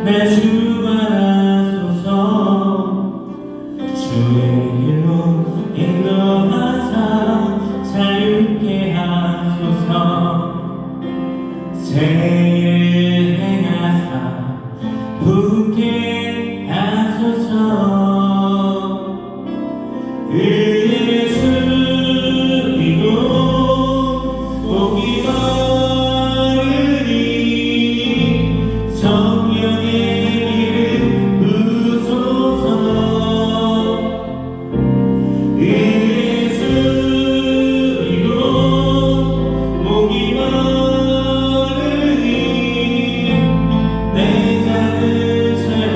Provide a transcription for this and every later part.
내 주관하소서. 주의 길로 인도하사 자유케 하소서. 새 일을 행하사 부게 하소서. 의의 주이고 목이 마르니 성령의 길을 부소서. 의의 주이고 목이 마르니 내 잔을 채워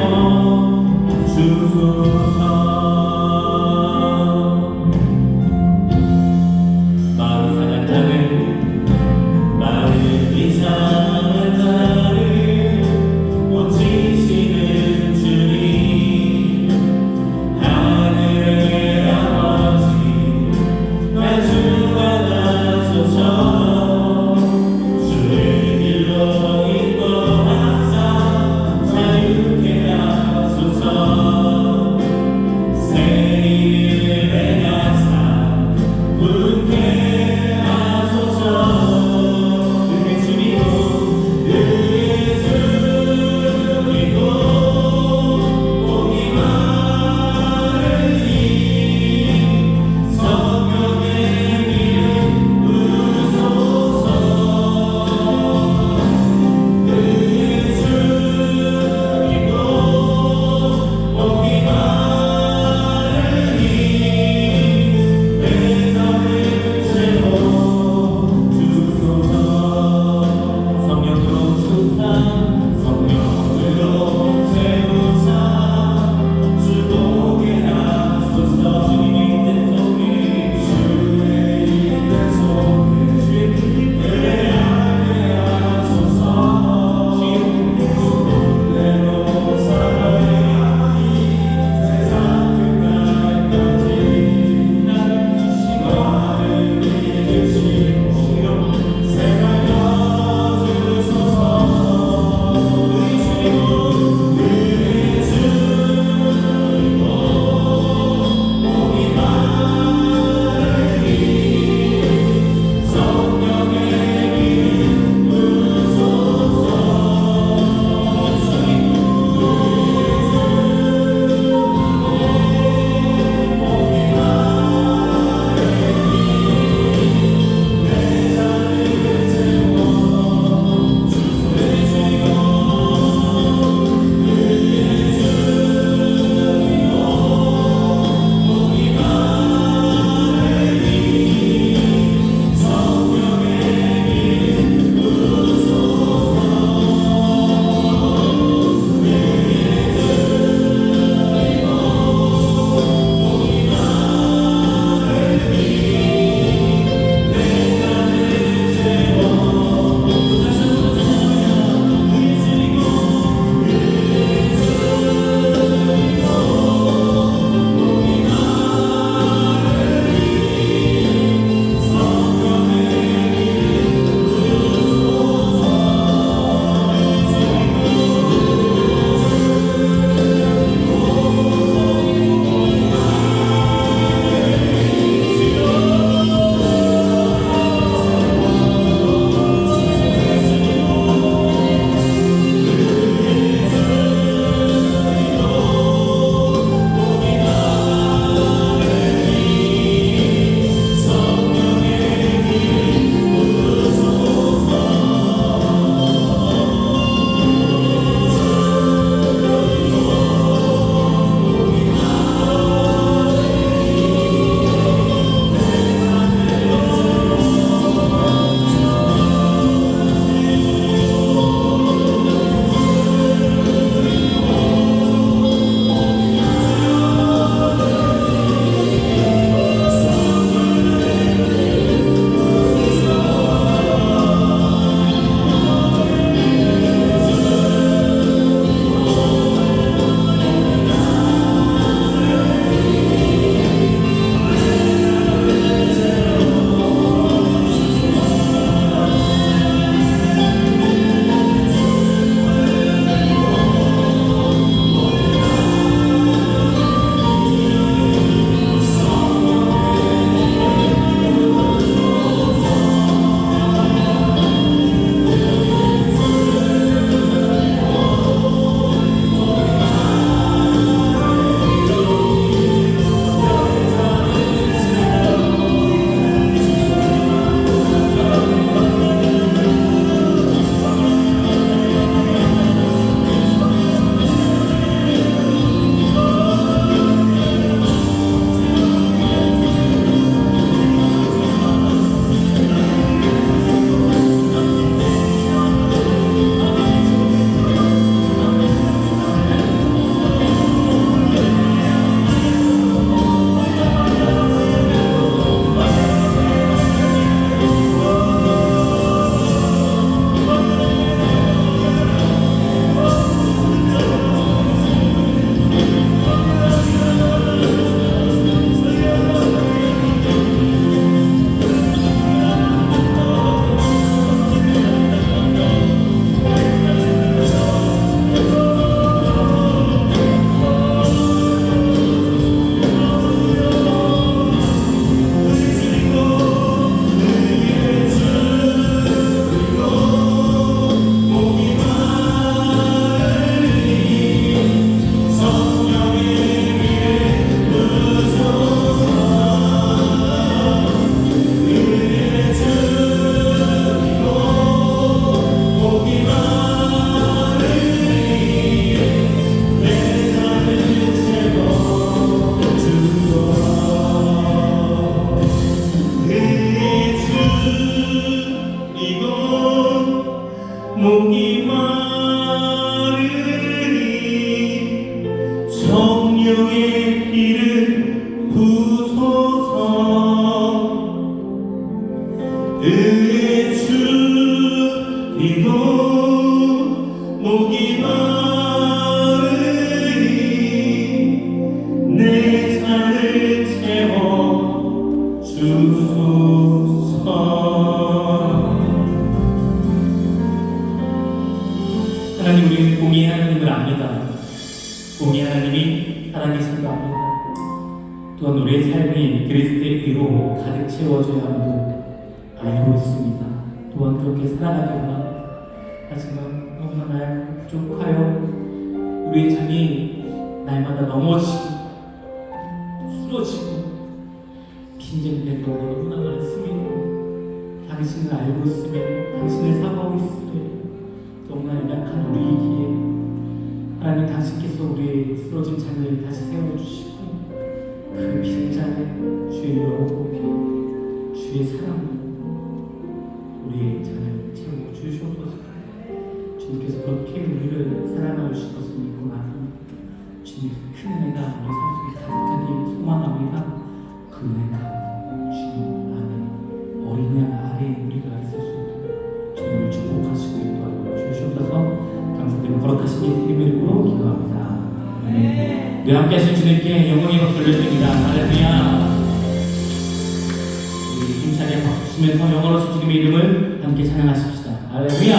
마르니 내 잔을 채워 주소서. 하나님, 우리는 공의의 하나님을 압니다. 공의의 하나님이 살아계신 거 압니다. 또한 우리의 삶이 그리스도의 의로 가득 채워져야 함도 알고 있습니다. 또한 그렇게 살아가기 원합니다. 하지만 너무나 나약하고 부족하여 우리의 삶이 날마다 넘어지고 쓰러지고 빈정된 경우가 너무나 많습니다. 당신을 알고 있으며 당신을 사모하고 있으며 너무나 연약한 우리이기에 하나님, 당신께서 우리의 쓰러진 잔을 다시 세워주시고 그 빈잔에 주의 영으로 주의 사랑으로 우리의 잔을 채워 주시옵소서. 주님께서 그렇게 우리를 사랑하여 주실 것을 믿고 나갑니다. 주님의 큰 은혜가 우리 삶 속에 가득하길 소망합니다. 그 은혜가 주님 안에 어린 양 아래에 우리가 있을 수 있도록 주님을 축복하시고 인도하여 주시옵소서. 감사드리고 거룩하신 예수님의 이름으로 기도합니다. 네, 함께 하신 주님께 영광의 박수 올려드립니다. 할렐루야. 우리 힘차게 박수 치면서 영원하신 주님의 이름을 함께 찬양하십시다. 할렐루야.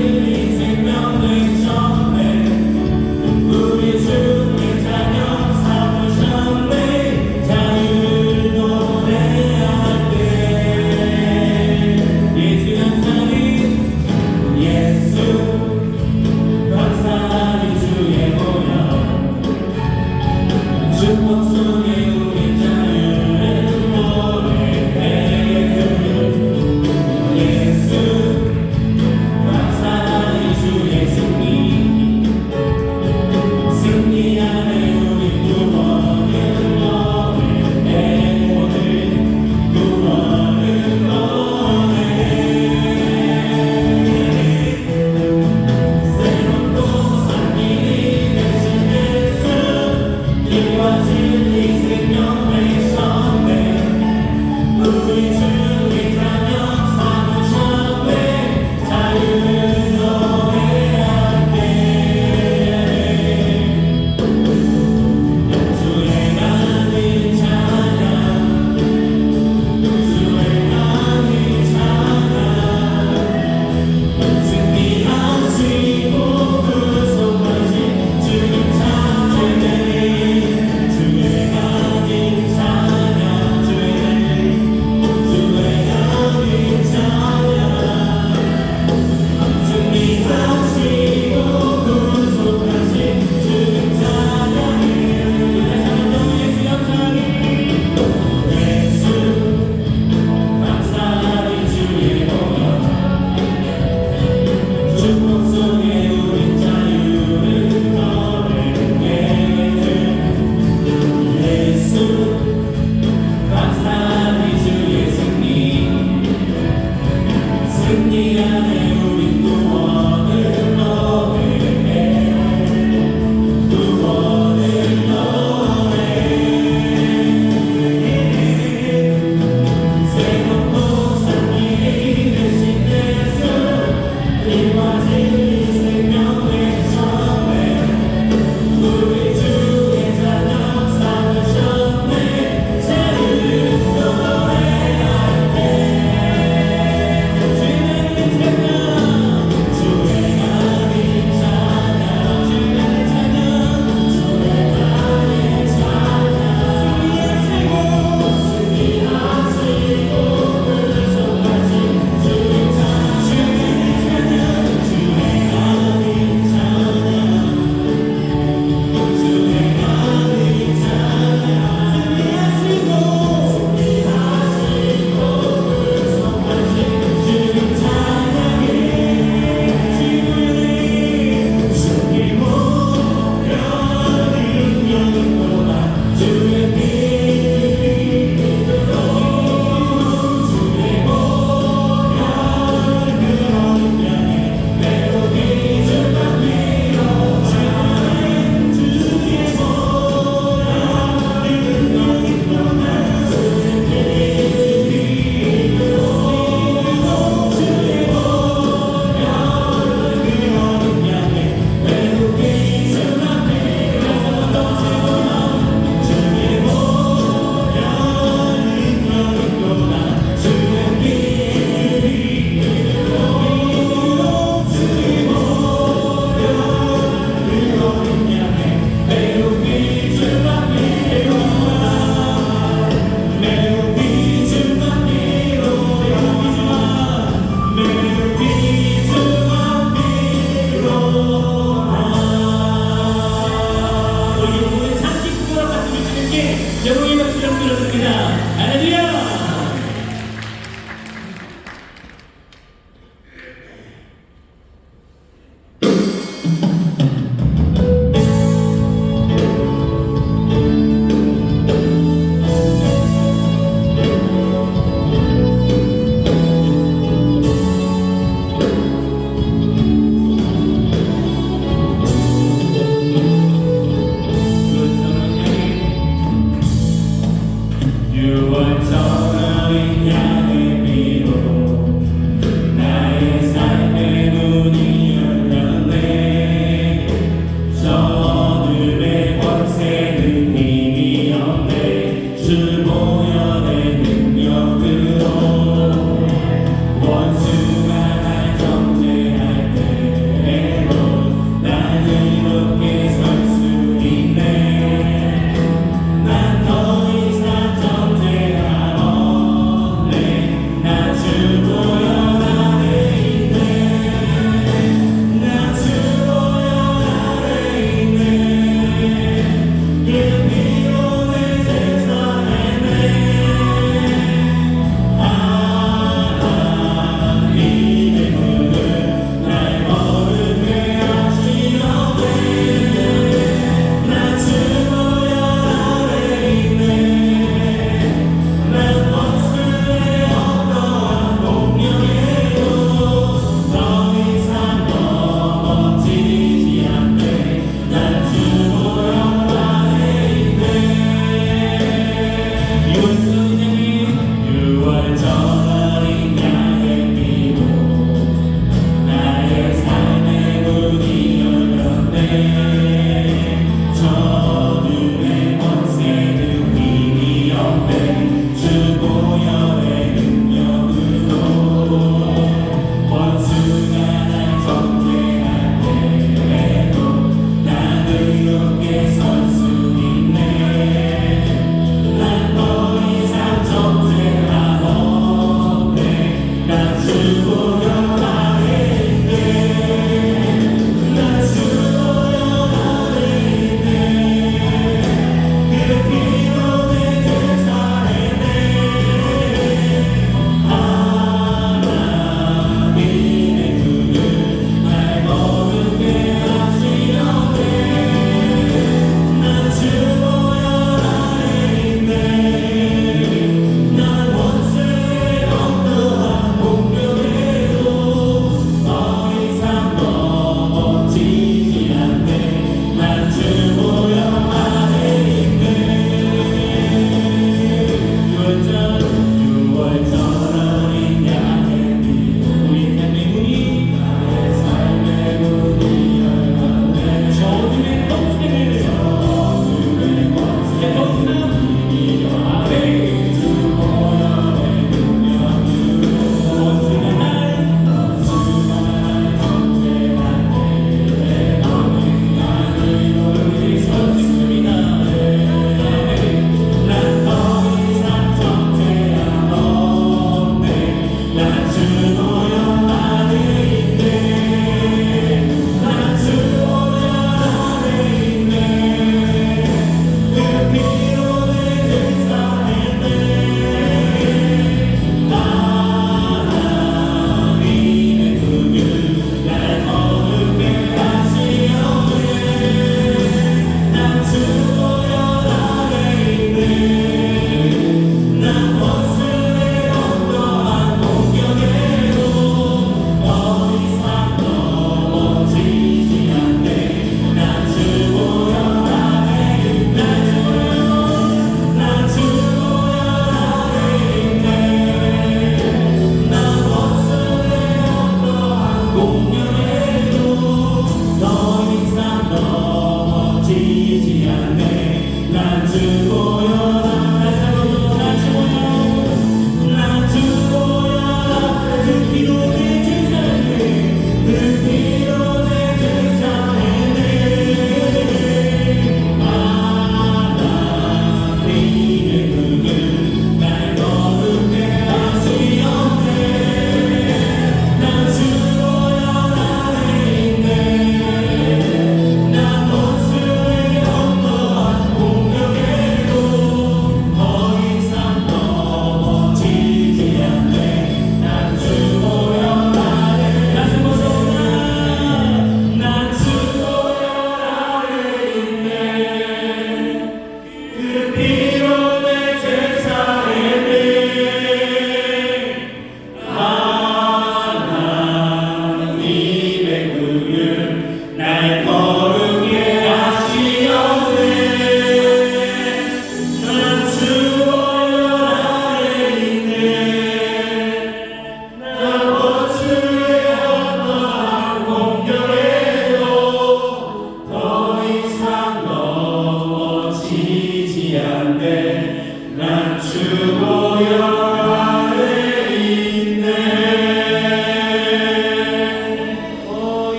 진리 생명을 전해 우리 주의 자녀 삼으셨네 자유를 노래할 때 예수 감사리 예수 감사리 주의 보혈 축복 속에 우리 자유를 노래해 예수 감사리 주의 승리 안에 우리 구원을 노래해 오늘 구원을 노래해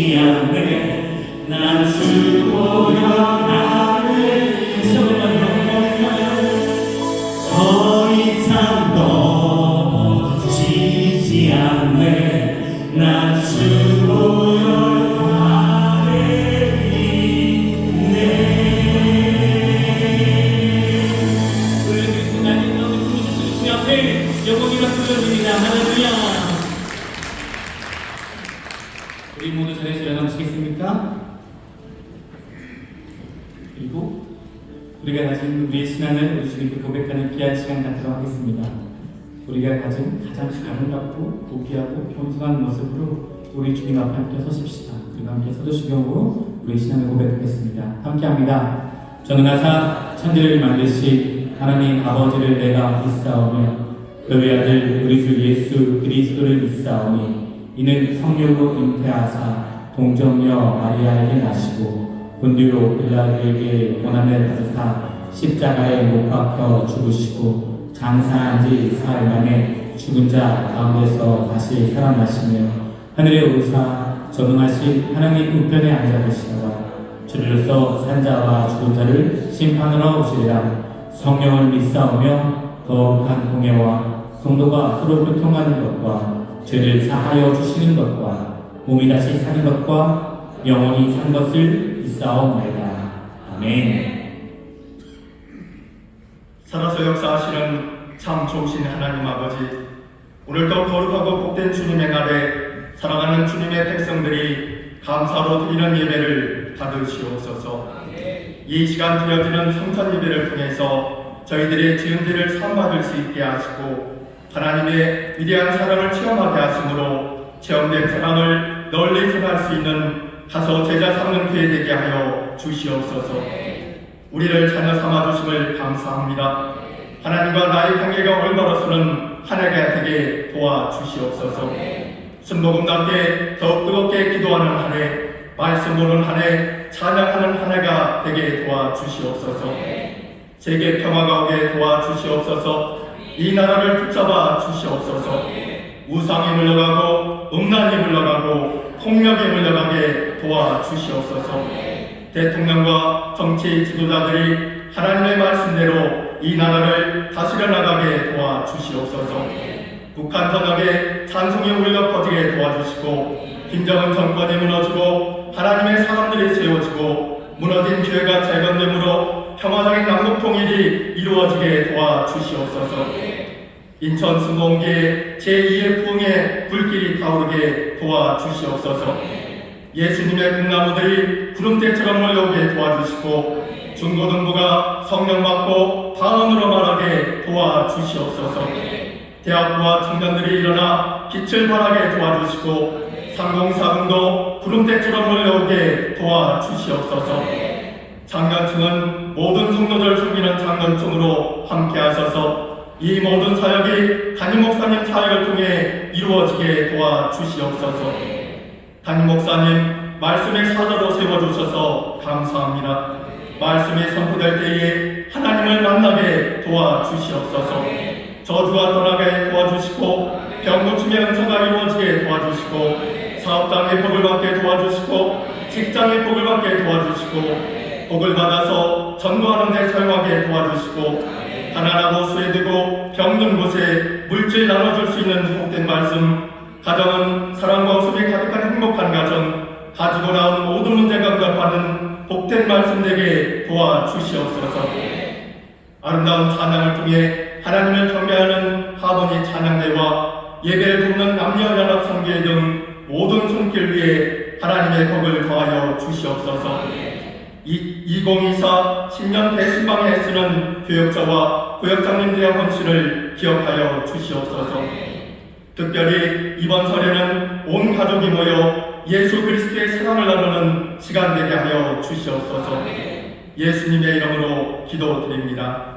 지지 않네. 난 죽고 일어나네. 다시 한 번만 더 이상 넘어지지 않네. 난 죽고 일어나네. 우리 그리스도 날린 너무 주신 주님 앞에 영광이가 돌려드립니다. 할렐루야. 우리 모두 전에 수련하시겠습니까? 그리고 우리가 가진 우리의 신앙을 우리 주님께 고백하는 귀한 시간 갖도록 하겠습니다. 우리가 가진 가장 아름답고 고귀하고 겸손한 모습으로 우리 주님 앞에 함께 서십시다. 그리고 함께 서도시경으로 우리의 신앙을 고백하겠습니다. 함께합니다. 전능하사 천지를 만드신 하나님 아버지를 내가 믿사오며 그의 아들 우리 주 예수 그리스도를 믿사오니 이는 성령으로 잉태하사 동정녀 마리아에게 나시고 본디오 빌라도에게 고난을 받으사 십자가에 못 박혀 죽으시고 장사한 지 사흘 만에 죽은 자 가운데서 다시 살아나시며 하늘에 오르사 전능하신 하나님 우편에 앉아 계시다가 주로서 산자와 죽은 자를 심판하러 오시리라. 성령을 믿사오며 거룩한 공예와 성도가 서로 교통하는 것과 죄를 사하여 주시는 것과 몸이 다시 사는 것과 영원히 산 것을 믿사옵나이다. 아멘. 살아서 역사하시는 참 좋으신 하나님 아버지, 오늘도 거룩하고 복된 주님의 날에 살아가는 주님의 백성들이 감사로 드리는 예배를 받으시옵소서. 이 시간 드려지는 성찬 예배를 통해서 저희들의 지은 죄를 사함받을 수 있게 하시고 하나님의 위대한 사랑을 체험하게 하심으로 체험된 사랑을 널리 전할 수 있는 가서 제자 삼는 교회 되게 하여 주시옵소서. 우리를 자녀 삼아 주심을 감사합니다. 하나님과 나의 관계가 올바로서는 한 해가 되게 도와주시옵소서. 순복음답게 더욱 뜨겁게 기도하는 한 해, 말씀 보는 한 해, 찬양하는 한 해가 되게 도와주시옵소서. 세계 평화가 오게 도와주시옵소서. 이 나라를 붙잡아 주시옵소서. 우상이 물러가고 음란이 물러가고 폭력이 물러가게 도와주시옵소서. 대통령과 정치 지도자들이 하나님의 말씀대로 이 나라를 다스려 나가게 도와주시옵소서. 북한 전역에 찬송이 울려 퍼지게 도와주시고 김정은 정권이 무너지고 하나님의 사람들이 세워지고 무너진 교회가 재건됨으로 평화적인 남북 통일이 이루어지게 도와주시옵소서. 인천 수봉계의 제2의 부흥의 불길이 타오르게 도와주시옵소서. 예수님의 꿈나무들이 구름대처럼 몰려오게 도와주시고 중고등부가 성령 받고 다음으로 말하게 도와주시옵소서. 대학부와 청년들이 일어나 빛을 발하게 도와주시고 상공사금도 구름대처럼 몰려오게 도와주시옵소서. 장년층은 모든 성도들 섬기는 장년층으로 함께하셔서 이 모든 사역이 담임 목사님 사역을 통해 이루어지게 도와주시옵소서. 담임 목사님 말씀의 사자로 세워주셔서 감사합니다. 말씀이 선포될 때에 하나님을 만나게 도와주시옵소서. 저주가 떠나게 도와주시고 병고침의 은사가 이루어지게 도와주시고 사업장의 복을 받게 도와주시고 직장의 복을 받게 도와주시고 복을 받아서 전도하는 데 사용하게 도와주시고 가난하고 수혜되고 병든 곳에 물질 나눠줄 수 있는 복된 말씀, 가정은 사랑과 웃음이 가득한 행복한 가정, 가지고 나온 모든 문제가 응답하는 복된 말씀 되게 도와주시옵소서. 아름다운 찬양을 통해 하나님을 경배하는 하모니 찬양대와 예배를 돕는 남녀연합 선교회 등 모든 손길 위에 하나님의 복을 더하여 주시옵소서. 2024 신년 대신방에 쓰는 교역자와 교역장님들의 헌신을 기억하여 주시옵소서. 특별히 이번 설에는 온 가족이 모여 예수 그리스도의 사랑을 나누는 시간 되게 하여 주시옵소서. 예수님의 이름으로 기도드립니다.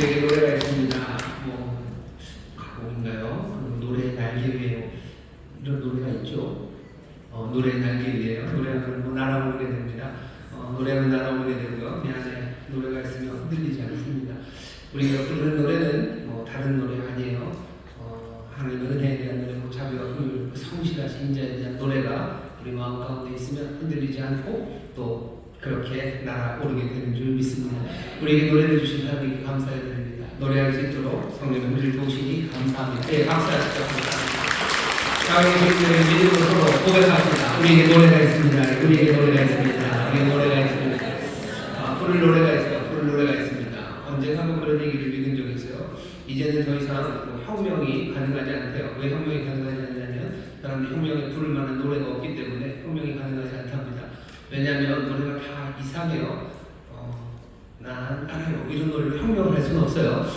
우리에게 노래가 있습니다. 뭐 가곡인가요? 노래 날개 위에 이런 노래가 있죠. 노래 날개 위에요. 노래하면 뭐 날아오르게 됩니다. 노래하면 날아오르게 되고요. 내 안에 노래가 있으면 흔들리지 않습니다. 우리가 부르는 노래는 뭐 다른 노래 아니에요. 하나님의 은혜에 대한 노래, 자비와 긍휼, 성실하신 인자에 대한 노래가 우리 마음 가운데 있으면 흔들리지 않고 또 그렇게 날아오르게 되는 줄 믿습니다. 우리에게 노래를 주신 하나님께 감사해야 됩니다. 노래할 수 있도록 성령의 우리를 도우시니 감사합니다. 네, 박수하시죠. 자기 주님의 믿음으로 서로 고백합니다. 우리에게 노래가 있습니다. 우리에게 노래가 있습니다. 우리에게 노래가 있습니다. 부를 노래가 있어요. 부를 노래가 있습니다. 언젠가 한번 그런 얘기를 믿은 적이 있어요. 이제는 더 이상 혁명이 가능하지 않대요. 왜 혁명이 가능하지 않냐면 사람들이 혁명에 부를 만한 노래가 없기 때문에 혁명이 가능하지 않답니다. 왜냐하면 노래가 다 이상해요. 난 알아요. 이런 노래로 혁명을 할 수는 없어요.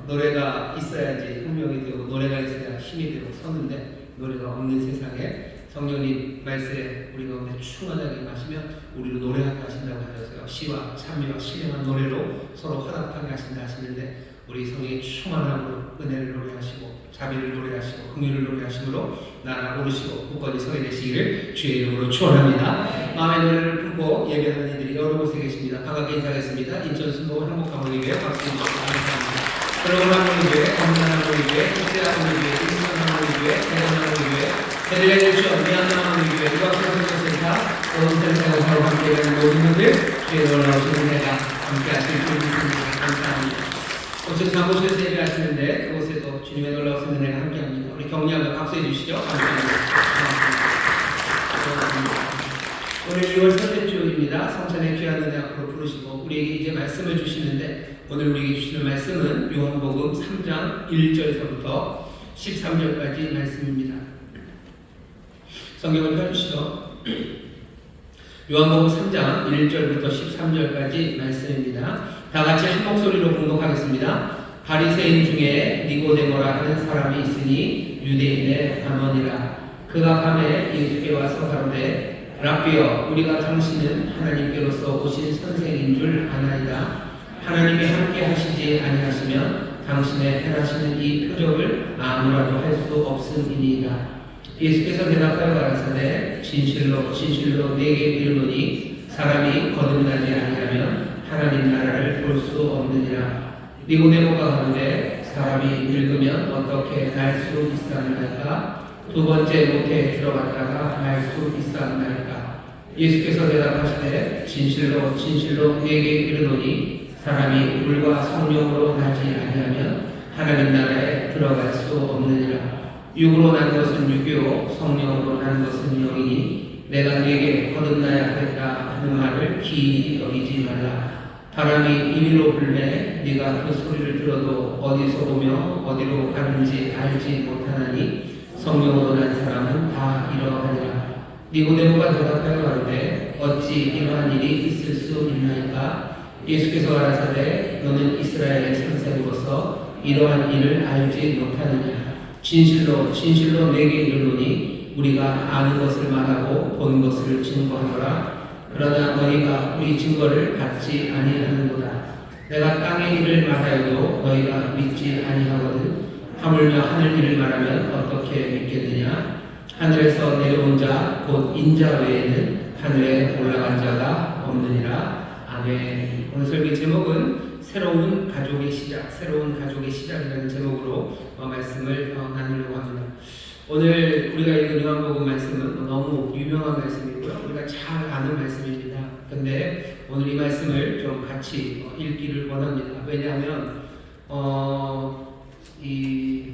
노래가 있어야지 혁명이 되고 노래가 있어야 힘이 되고 서는데 노래가 없는 세상에 성령님 말씀에 우리 가운데 충만하게 마시면 우리로 노래하게 하신다고 하셔서요. 시와 참여와 신령한 노래로 서로 화답하게 하신다 하시는데 우리 성령의 충만함으로 은혜를 노래하시고 자비를 노래하시고 긍휼을 노래하심으로 날아오르시고 굳건히 서게 되시기를 주의 이름으로 축원합니다. 마음의 노래를 품고 예배하는 이들이 여러 곳에 계십니다. 반갑게 인사하겠습니다. 인천 순복음 한복하모니교회 박수님 감사합니다. 여러분 하모니교회, 검산 하모니교회, 국제 하모니교회, 인천 하모니교회, 대전 하모니교회, 대전에주시오 미안남 하모니교회, 유학생선교센터, 온센터에서 서로 함께하는 모든 분들 주의 놀라우신 은혜가 함께하실 줄 믿습니다. 감사합니다. 어쨌든 사무실에서 예배하시는데 그곳에도 주님의 놀라우신 은혜가 함께합니다. 우리 격려하며 박수해 주시죠. 감사합니다. 오늘 2월 첫째 주입니다. 성찬의 귀한 은혜 앞으로 부르시고 우리에게 이제 말씀을 주시는데 오늘 우리에게 주시는 말씀은 요한복음 3장 1절에서부터 13절까지 말씀입니다. 성경을 펴주시죠. 요한복음 3장 1절부터 13절까지 말씀입니다. 다 같이 한 목소리로 공독하겠습니다. 바리새인 중에 니고데모라 하는 사람이 있으니 유대인의 관원이라. 그가 밤에 예수께 와서 가로되 랍비여 우리가 당신은 하나님께로서 오신 선생인 줄 아나이다. 하나님이 함께 하시지 아니하시면 당신의 행하시는 이 표적을 아무라도 할 수 없음이니이다. 예수께서 대답하여 가라사대 진실로 진실로 내게 이르노니 사람이 거듭나지 아니하면 하나님 나라를 볼 수 없느니라. 니고데모가 가로되 사람이 늙으면 어떻게 날 수 있사옵나이까? 두 번째 못에 들어갔다가 날 수 있사옵나이까? 예수께서 대답하시되 진실로 진실로 내게 이르노니 사람이 물과 성령으로 나지 아니하면 하나님 나라에 들어갈 수 없느니라. 육으로 난 것은 육이요 성령으로 난 것은 영이니 내가 네게 거듭나야 하겠다 하는 말을 기이히 여기지 말라. 바람이 이리로 불매 네가 그 소리를 들어도 어디서 오며 어디로 가는지 알지 못하나니 성령으로 난 사람은 다 이러하리라. 니고데모가 대답하여 가로되 어찌 이러한 일이 있을 수 있나이까? 예수께서 가라사대 너는 이스라엘의 선생으로서 이러한 일을 알지 못하느냐? 진실로 진실로 내게 이르노니 우리가 아는 것을 말하고 본 것을 증거하노라. 그러나 너희가 우리 증거를 받지 아니하는도다. 내가 땅의 일을 말하여도 너희가 믿지 아니하거든. 하물며 하늘 일을 말하면 어떻게 믿겠느냐? 하늘에서 내려온 자 곧 인자 외에는 하늘에 올라간 자가 없느니라. 아멘. 오늘 설교 제목은 새로운 가족의 시작, 새로운 가족의 시작이라는 제목으로 말씀을 나누려고 합니다. 오늘 우리가 읽은 요한복음 말씀은 너무 유명한 말씀이고요. 우리가 잘 아는 말씀입니다. 근데 오늘 이 말씀을 좀 같이 읽기를 원합니다. 왜냐하면 이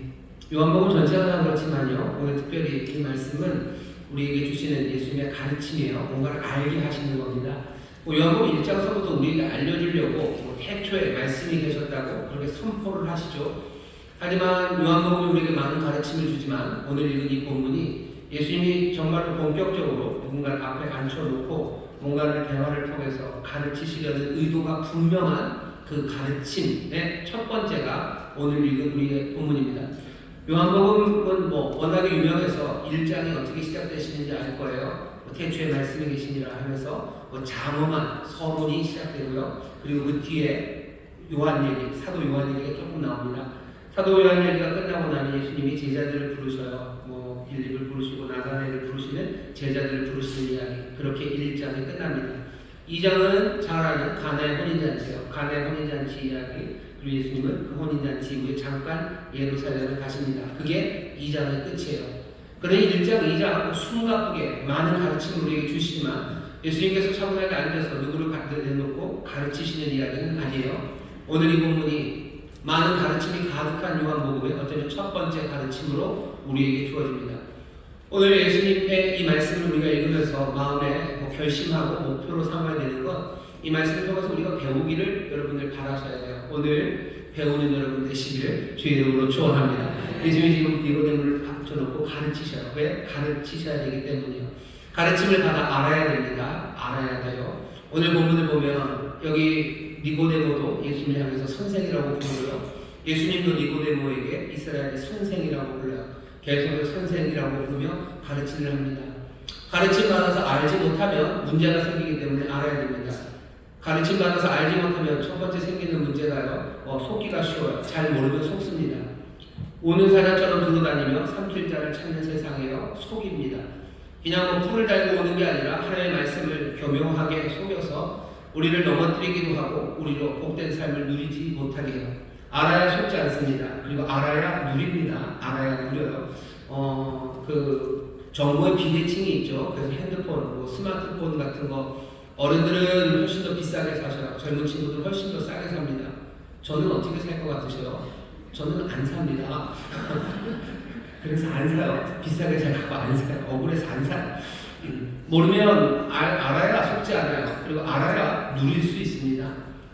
요한복음 전체가 다 그렇지만요. 오늘 특별히 이 말씀은 우리에게 주시는 예수님의 가르침이에요. 뭔가를 알게 하시는 겁니다. 요한복음 1장서부터 우리에게 알려주려고 태초에 말씀이 계셨다고 그렇게 선포를 하시죠. 하지만 요한복음이 우리에게 많은 가르침을 주지만 오늘 읽은 이 본문이 예수님이 정말로 본격적으로 누군가를 앞에 앉혀놓고 뭔가를 대화를 통해서 가르치시려는 의도가 분명한 그 가르침의 첫 번째가 오늘 읽은 우리의 본문입니다. 요한복음은 워낙에 유명해서 1장이 어떻게 시작되시는지 알 거예요. 태초에 말씀이 계시니라 하면서 장엄한 서문이 시작되고요. 그리고 그 뒤에 요한 얘기, 사도 요한 얘기가 조금 나옵니다. 사도 요한 얘기가 끝나고 나면 예수님이 제자들을 부르셔요. 뭐 빌립을 부르시고 나사렛을 부르시는 제자들을 부르시는 이야기. 그렇게 1장이 끝납니다. 2장은 잘 아는 가나의 혼인잔치요. 가나의 혼인잔치 이야기. 그리고 예수님은 그 혼인잔치 이후에 잠깐 예루살렘을 가십니다. 그게 2장의 끝이에요. 그러니 1장, 2장 숨가쁘게 많은 가르침을 우리에게 주시지만 예수님께서 차분하게 앉아서 누구를 내놓고 가르치시는 이야기는 아니에요. 오늘 이 본문이 많은 가르침이 가득한 요한복음의 어쩌면 첫 번째 가르침으로 우리에게 주어집니다. 오늘 예수님의 이 말씀을 우리가 읽으면서 마음에 결심하고 목표로 삼아야 되는 것, 이 말씀을 통해서 우리가 배우기를 여러분들 바라셔야 돼요. 오늘 배우는 여러분 되시기를 주의 이름으로 축원합니다. 예수님이 지금 니고데모를 앉혀놓고 가르치셔요. 왜? 가르치셔야 되기 때문이요. 가르침을 받아 알아야 됩니다. 알아야 돼요. 오늘 본문을 보면 여기 니고데모도 예수님을 향해서 선생이라고 부르고요. 예수님도 니고데모에게 이스라엘의 선생이라고 불러요. 계속해서 선생이라고 부르며 가르침을 합니다. 가르침 받아서 알지 못하면 문제가 생기기 때문에 알아야 됩니다. 가르침 받아서 알지 못하면 첫 번째 생기는 문제가요. 속기가 쉬워요. 잘 모르면 속습니다. 오는 사자처럼 두루다니며 삼킬 자를 찾는 세상이에요. 속입니다. 그냥 풀을 달고 오는 게 아니라 하나님의 말씀을 교묘하게 속여서 우리를 넘어뜨리기도 하고 우리로 복된 삶을 누리지 못하게 해요. 알아야 속지 않습니다. 그리고 알아야 누립니다. 알아야 누려요. 그 정보의 비대칭이 있죠. 그래서 핸드폰, 뭐 스마트폰 같은 거 어른들은 훨씬 더 비싸게 사셔요. 젊은 친구들 훨씬 더 싸게 삽니다. 저는 어떻게 살 것 같으세요? 저는 안 삽니다. 그래서 안 사요. 비싸게 살고 안 사요. 억울해서 안 사요. 모르면 알아야 속지 않아요. 그리고 알아야 누릴 수 있습니다.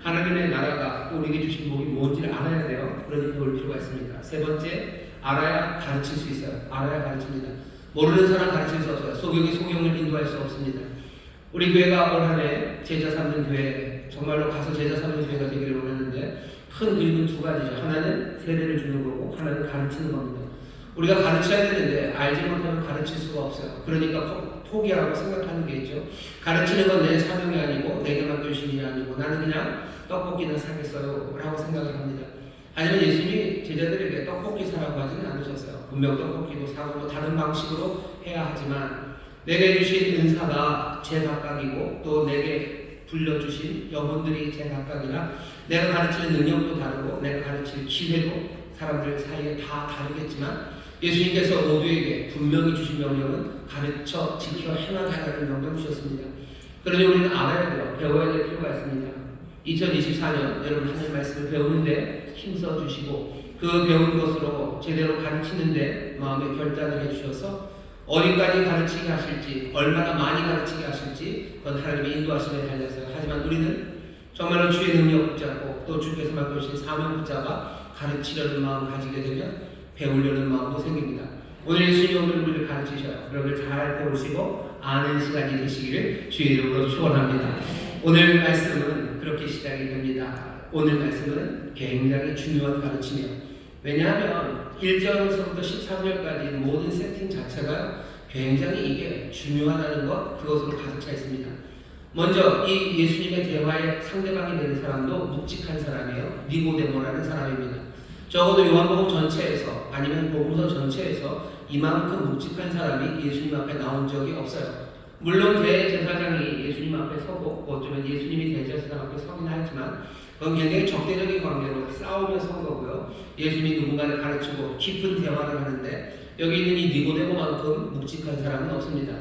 하나님의 나라가 또 우리에게 주신 복이 뭔지를 알아야 돼요. 그러니 배울 필요가 있습니다. 세 번째, 알아야 가르칠 수 있어요. 알아야 가르칩니다. 모르는 사람 가르칠 수 없어요. 소경이 소경을 인도할 수 없습니다. 우리 교회가 올 한해 제자 삼는 교회, 정말로 가서 제자 삼는 교회가 되기를 원하는데 큰 그림은 두 가지죠. 하나는 세례를 주는 거고 하나는 가르치는 겁니다. 우리가 가르쳐야 되는데 알지 못하면 가르칠 수가 없어요. 그러니까 포기하고 생각하는 게 있죠. 가르치는 건 내 사명이 아니고 내게 맡겨주신 일이 아니고 나는 그냥 떡볶이나 사겠어요 라고 생각을 합니다. 하지만 예수님이 제자들에게 떡볶이 사라고 하지는 않으셨어요. 분명 떡볶이도 사고 다른 방식으로 해야 하지만 내게 주신 은사가 제각각이고 또 내게 불려주신 영혼들이 제각각이라 내가 가르치는 능력도 다르고 내가 가르칠 기회도 사람들 사이에 다 다르겠지만 예수님께서 모두에게 분명히 주신 명령은 가르쳐 지켜 행하라는 명령 주셨습니다. 그러니 우리는 알아야 돼요. 배워야 될 필요가 있습니다. 2024년 여러분 하나님 말씀을 배우는데 힘써 주시고 그 배운 것으로 제대로 가르치는데 마음의 결단을 해주셔서 어디까지 가르치게 하실지 얼마나 많이 가르치게 하실지 그건 하나님의 인도하심에 달렸어요. 하지만 우리는 정말로 주의 능력 붙잡고 또 주께서 맡겨주신 사명 붙잡아 가르치려는 마음 가지게 되면 배우려는 마음도 생깁니다. 오늘 예수님이 오늘 우리를 가르치셔요. 여러분들 잘 배우시고 아는 시간이 되시기를 주의 이름으로 축원합니다. 오늘 말씀은 그렇게 시작이 됩니다. 오늘 말씀은 굉장히 중요한 가르침이에요. 왜냐하면 1절에서부터 13절까지 모든 세팅 자체가 굉장히 이게 중요하다는 것, 그것으로 가득 차 있습니다. 먼저 이 예수님의 대화의 상대방이 되는 사람도 묵직한 사람이에요. 니고데모라는 사람입니다. 적어도 요한복음 전체에서 아니면 복음서 전체에서 이만큼 묵직한 사람이 예수님 앞에 나온 적이 없어요. 물론 대제사장이 예수님 앞에 서고 어쩌면 예수님이 대제사장 앞에 서긴 하지만 그건 굉장히 적대적인 관계로 싸우며 선 거고요. 예수님이 누군가를 가르치고 깊은 대화를 하는데 여기 있는 이 니고데모만큼 묵직한 사람은 없습니다.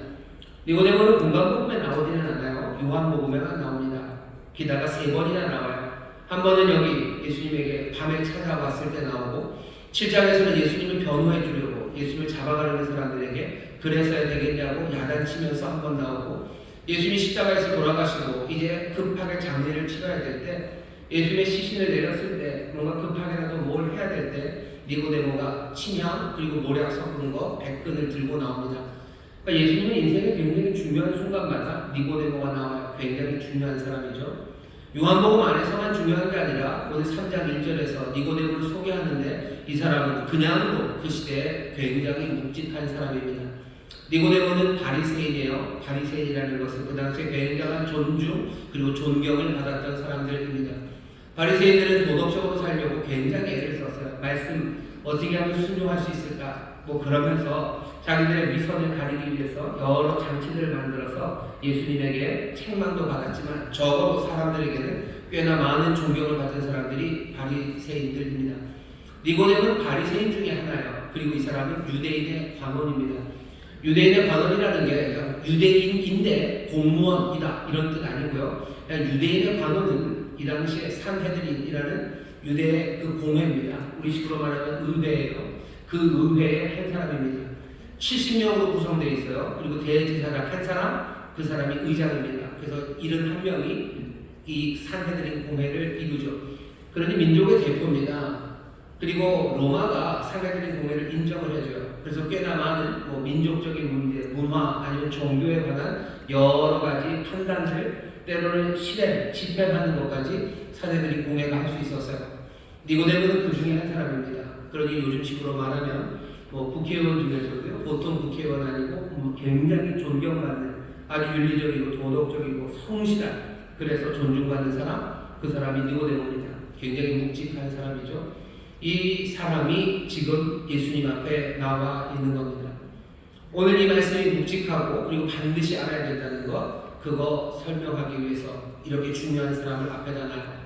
니고데모는 공간복음에 나오지는 않아요. 요한복음에만 나옵니다. 게다가 3번이나 나와요. 한 번은 여기 예수님에게 밤에 찾아왔을 때 나오고 7장에서는 예수님을 변호해 주려고 예수님을 잡아가려는 사람들에게 그래서야 되겠냐고 야단치면서 한 번 나오고 예수님이 십자가에서 돌아가시고 이제 급하게 장례를 치러야 될 때 예수님의 시신을 내렸을 때 뭔가 급하게라도 뭘 해야 될 때 니고데모가 침향 그리고 모략 섞은 거 100근을 들고 나옵니다. 그러니까 예수님의 인생에 굉장히 중요한 순간마다 니고데모가 나와요. 굉장히 중요한 사람이죠. 요한복음 안에서만 중요한 게 아니라 오늘 3장 1절에서 니고데모를 소개하는데 이 사람은 그냥도 그 시대에 굉장히 묵직한 사람입니다. 니고데모는 바리새인이에요. 바리새인이라는 것은 그 당시에 굉장한 존중 그리고 존경을 받았던 사람들입니다. 바리새인들은 도덕적으로 살려고 굉장히 애를 썼어요. 말씀 어떻게 하면 순종할 수 있을까? 뭐 그러면서 자기들의 위선을 가리기 위해서 여러 장치들을 만들어서 예수님에게 책망도 받았지만 적어도 사람들에게는 꽤나 많은 존경을 받은 사람들이 바리새인들입니다. 니고데모는 바리새인 중에 하나예요. 그리고 이 사람은 유대인의 관원입니다. 유대인의 관원이라는 게 유대인인데 공무원이다 이런 뜻 아니고요. 유대인의 관원은 이 당시에 산헤드린이라는 유대의 그 공회입니다. 우리 식으로 말하면 의회예요. 그 의회의 한 사람입니다. 70명으로 구성되어 있어요. 그리고 대제사장 한 사람, 그 사람이 의장입니다. 그래서 71명이 이 산헤드린 공회를 이루죠. 그러니 민족의 대표입니다. 그리고 로마가 산헤드린 공회를 인정을 해줘요. 그래서 꽤나 많은 뭐 민족적인 문제, 문화 아니면 종교에 관한 여러 가지 판단들, 때로는 실행, 집행하는 것까지 산헤드린 공회가 할 수 있었어요. 니고데모는 그 중에 한 사람입니다. 그러니 요즘식으로 말하면 뭐 국회의원 중에서도요, 보통 국회의원 아니고 굉장히 존경받는 아주 윤리적이고 도덕적이고 성실한, 그래서 존중받는 사람, 그 사람이 니고데모입니다. 굉장히 묵직한 사람이죠. 이 사람이 지금 예수님 앞에 나와 있는 겁니다. 오늘 이 말씀이 묵직하고 그리고 반드시 알아야 된다는 것, 그거 설명하기 위해서 이렇게 중요한 사람을 앞에다 놔요.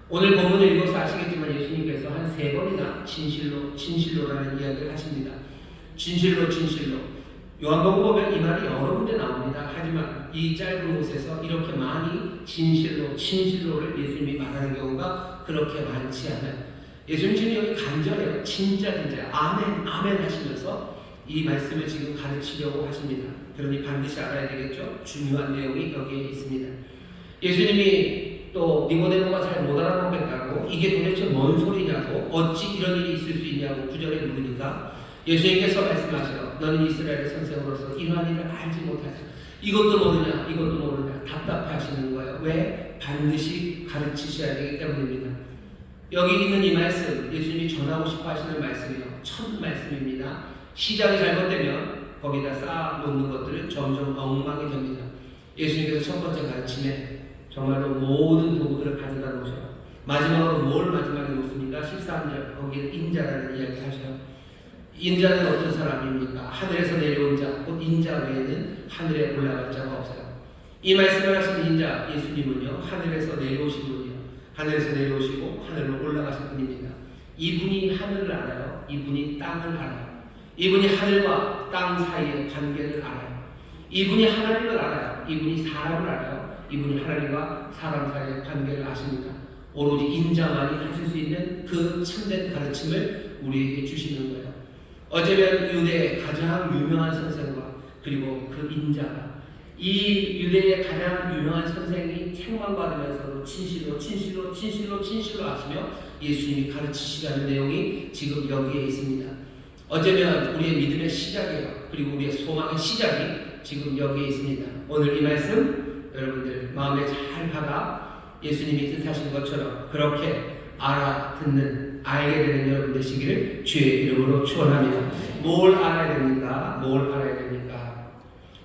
오늘 본문을 읽어서 아시겠지만 예수님께서 한 3번이나 진실로라는 이야기를 하십니다. 진실로. 요한복음 보면 이 말이 여러 군데 나옵니다. 하지만 이 짧은 곳에서 이렇게 많이 진실로를 예수님이 말하는 경우가 그렇게 많지 않아요. 예수님 지금 여기 간절해요. 진짜 아멘 하시면서 이 말씀을 지금 가르치려고 하십니다. 그러니 반드시 알아야 되겠죠? 중요한 내용이 여기에 있습니다. 예수님이 또 니고데모가 잘 못 알아먹겠다고 이게 도대체 뭔 소리냐고 어찌 이런 일이 있을 수 있냐고 9절에 물으니까 예수님께서 말씀하셔요. 너는 이스라엘의 선생으로서 이러한 일을 알지 못하냐. 이것도 모르냐 답답해 하시는 거예요. 왜? 반드시 가르치셔야 되기 때문입니다. 여기 있는 이 말씀, 예수님이 전하고 싶어 하시는 말씀이요. 첫 말씀입니다. 시작이 잘못되면 거기다 쌓아놓는 것들은 점점 엉망이 됩니다. 예수님께서 첫 번째 가르침에 정말로 모든 도구들을 가져다 놓으셔요. 마지막으로 뭘 마지막에 놓습니까? 13절 거기에 인자라는 이야기 하셔요. 인자는 어떤 사람입니까? 하늘에서 내려온 자, 곧 인자 외에는 하늘에 올라갈 자가 없어요. 이 말씀을 하신 인자 예수님은요, 하늘에서 내려오신 분이요, 하늘에서 내려오시고 하늘로 올라가신 분입니다. 이분이 하늘을 알아요. 이분이 땅을 알아요. 이분이 하늘과 땅 사이의 관계를 알아요. 이분이 하나님을 알아요. 이분이 사람을 알아요. 이분이 하나님과 사람 사이의 관계를 아십니다. 오로지 인자만이 하실 수 있는 그 참된 가르침을 우리에게 주시는 거예요. 어쩌면 유대의 가장 유명한 선생과 그리고 그 인자가 이 유대의 가장 유명한 선생이 책망받으면서도 진실로 하시며 예수님이 가르치시라는 내용이 지금 여기에 있습니다. 어쩌면 우리의 믿음의 시작이에요. 그리고 우리의 소망의 시작이 지금 여기에 있습니다. 오늘 이 말씀 여러분들 마음에 잘 받아 예수님이 뜻하신 것처럼 그렇게 알아듣는, 알게 되는 여러분 되시기를 주의 이름으로 축원합니다. 뭘 알아야 됩니까?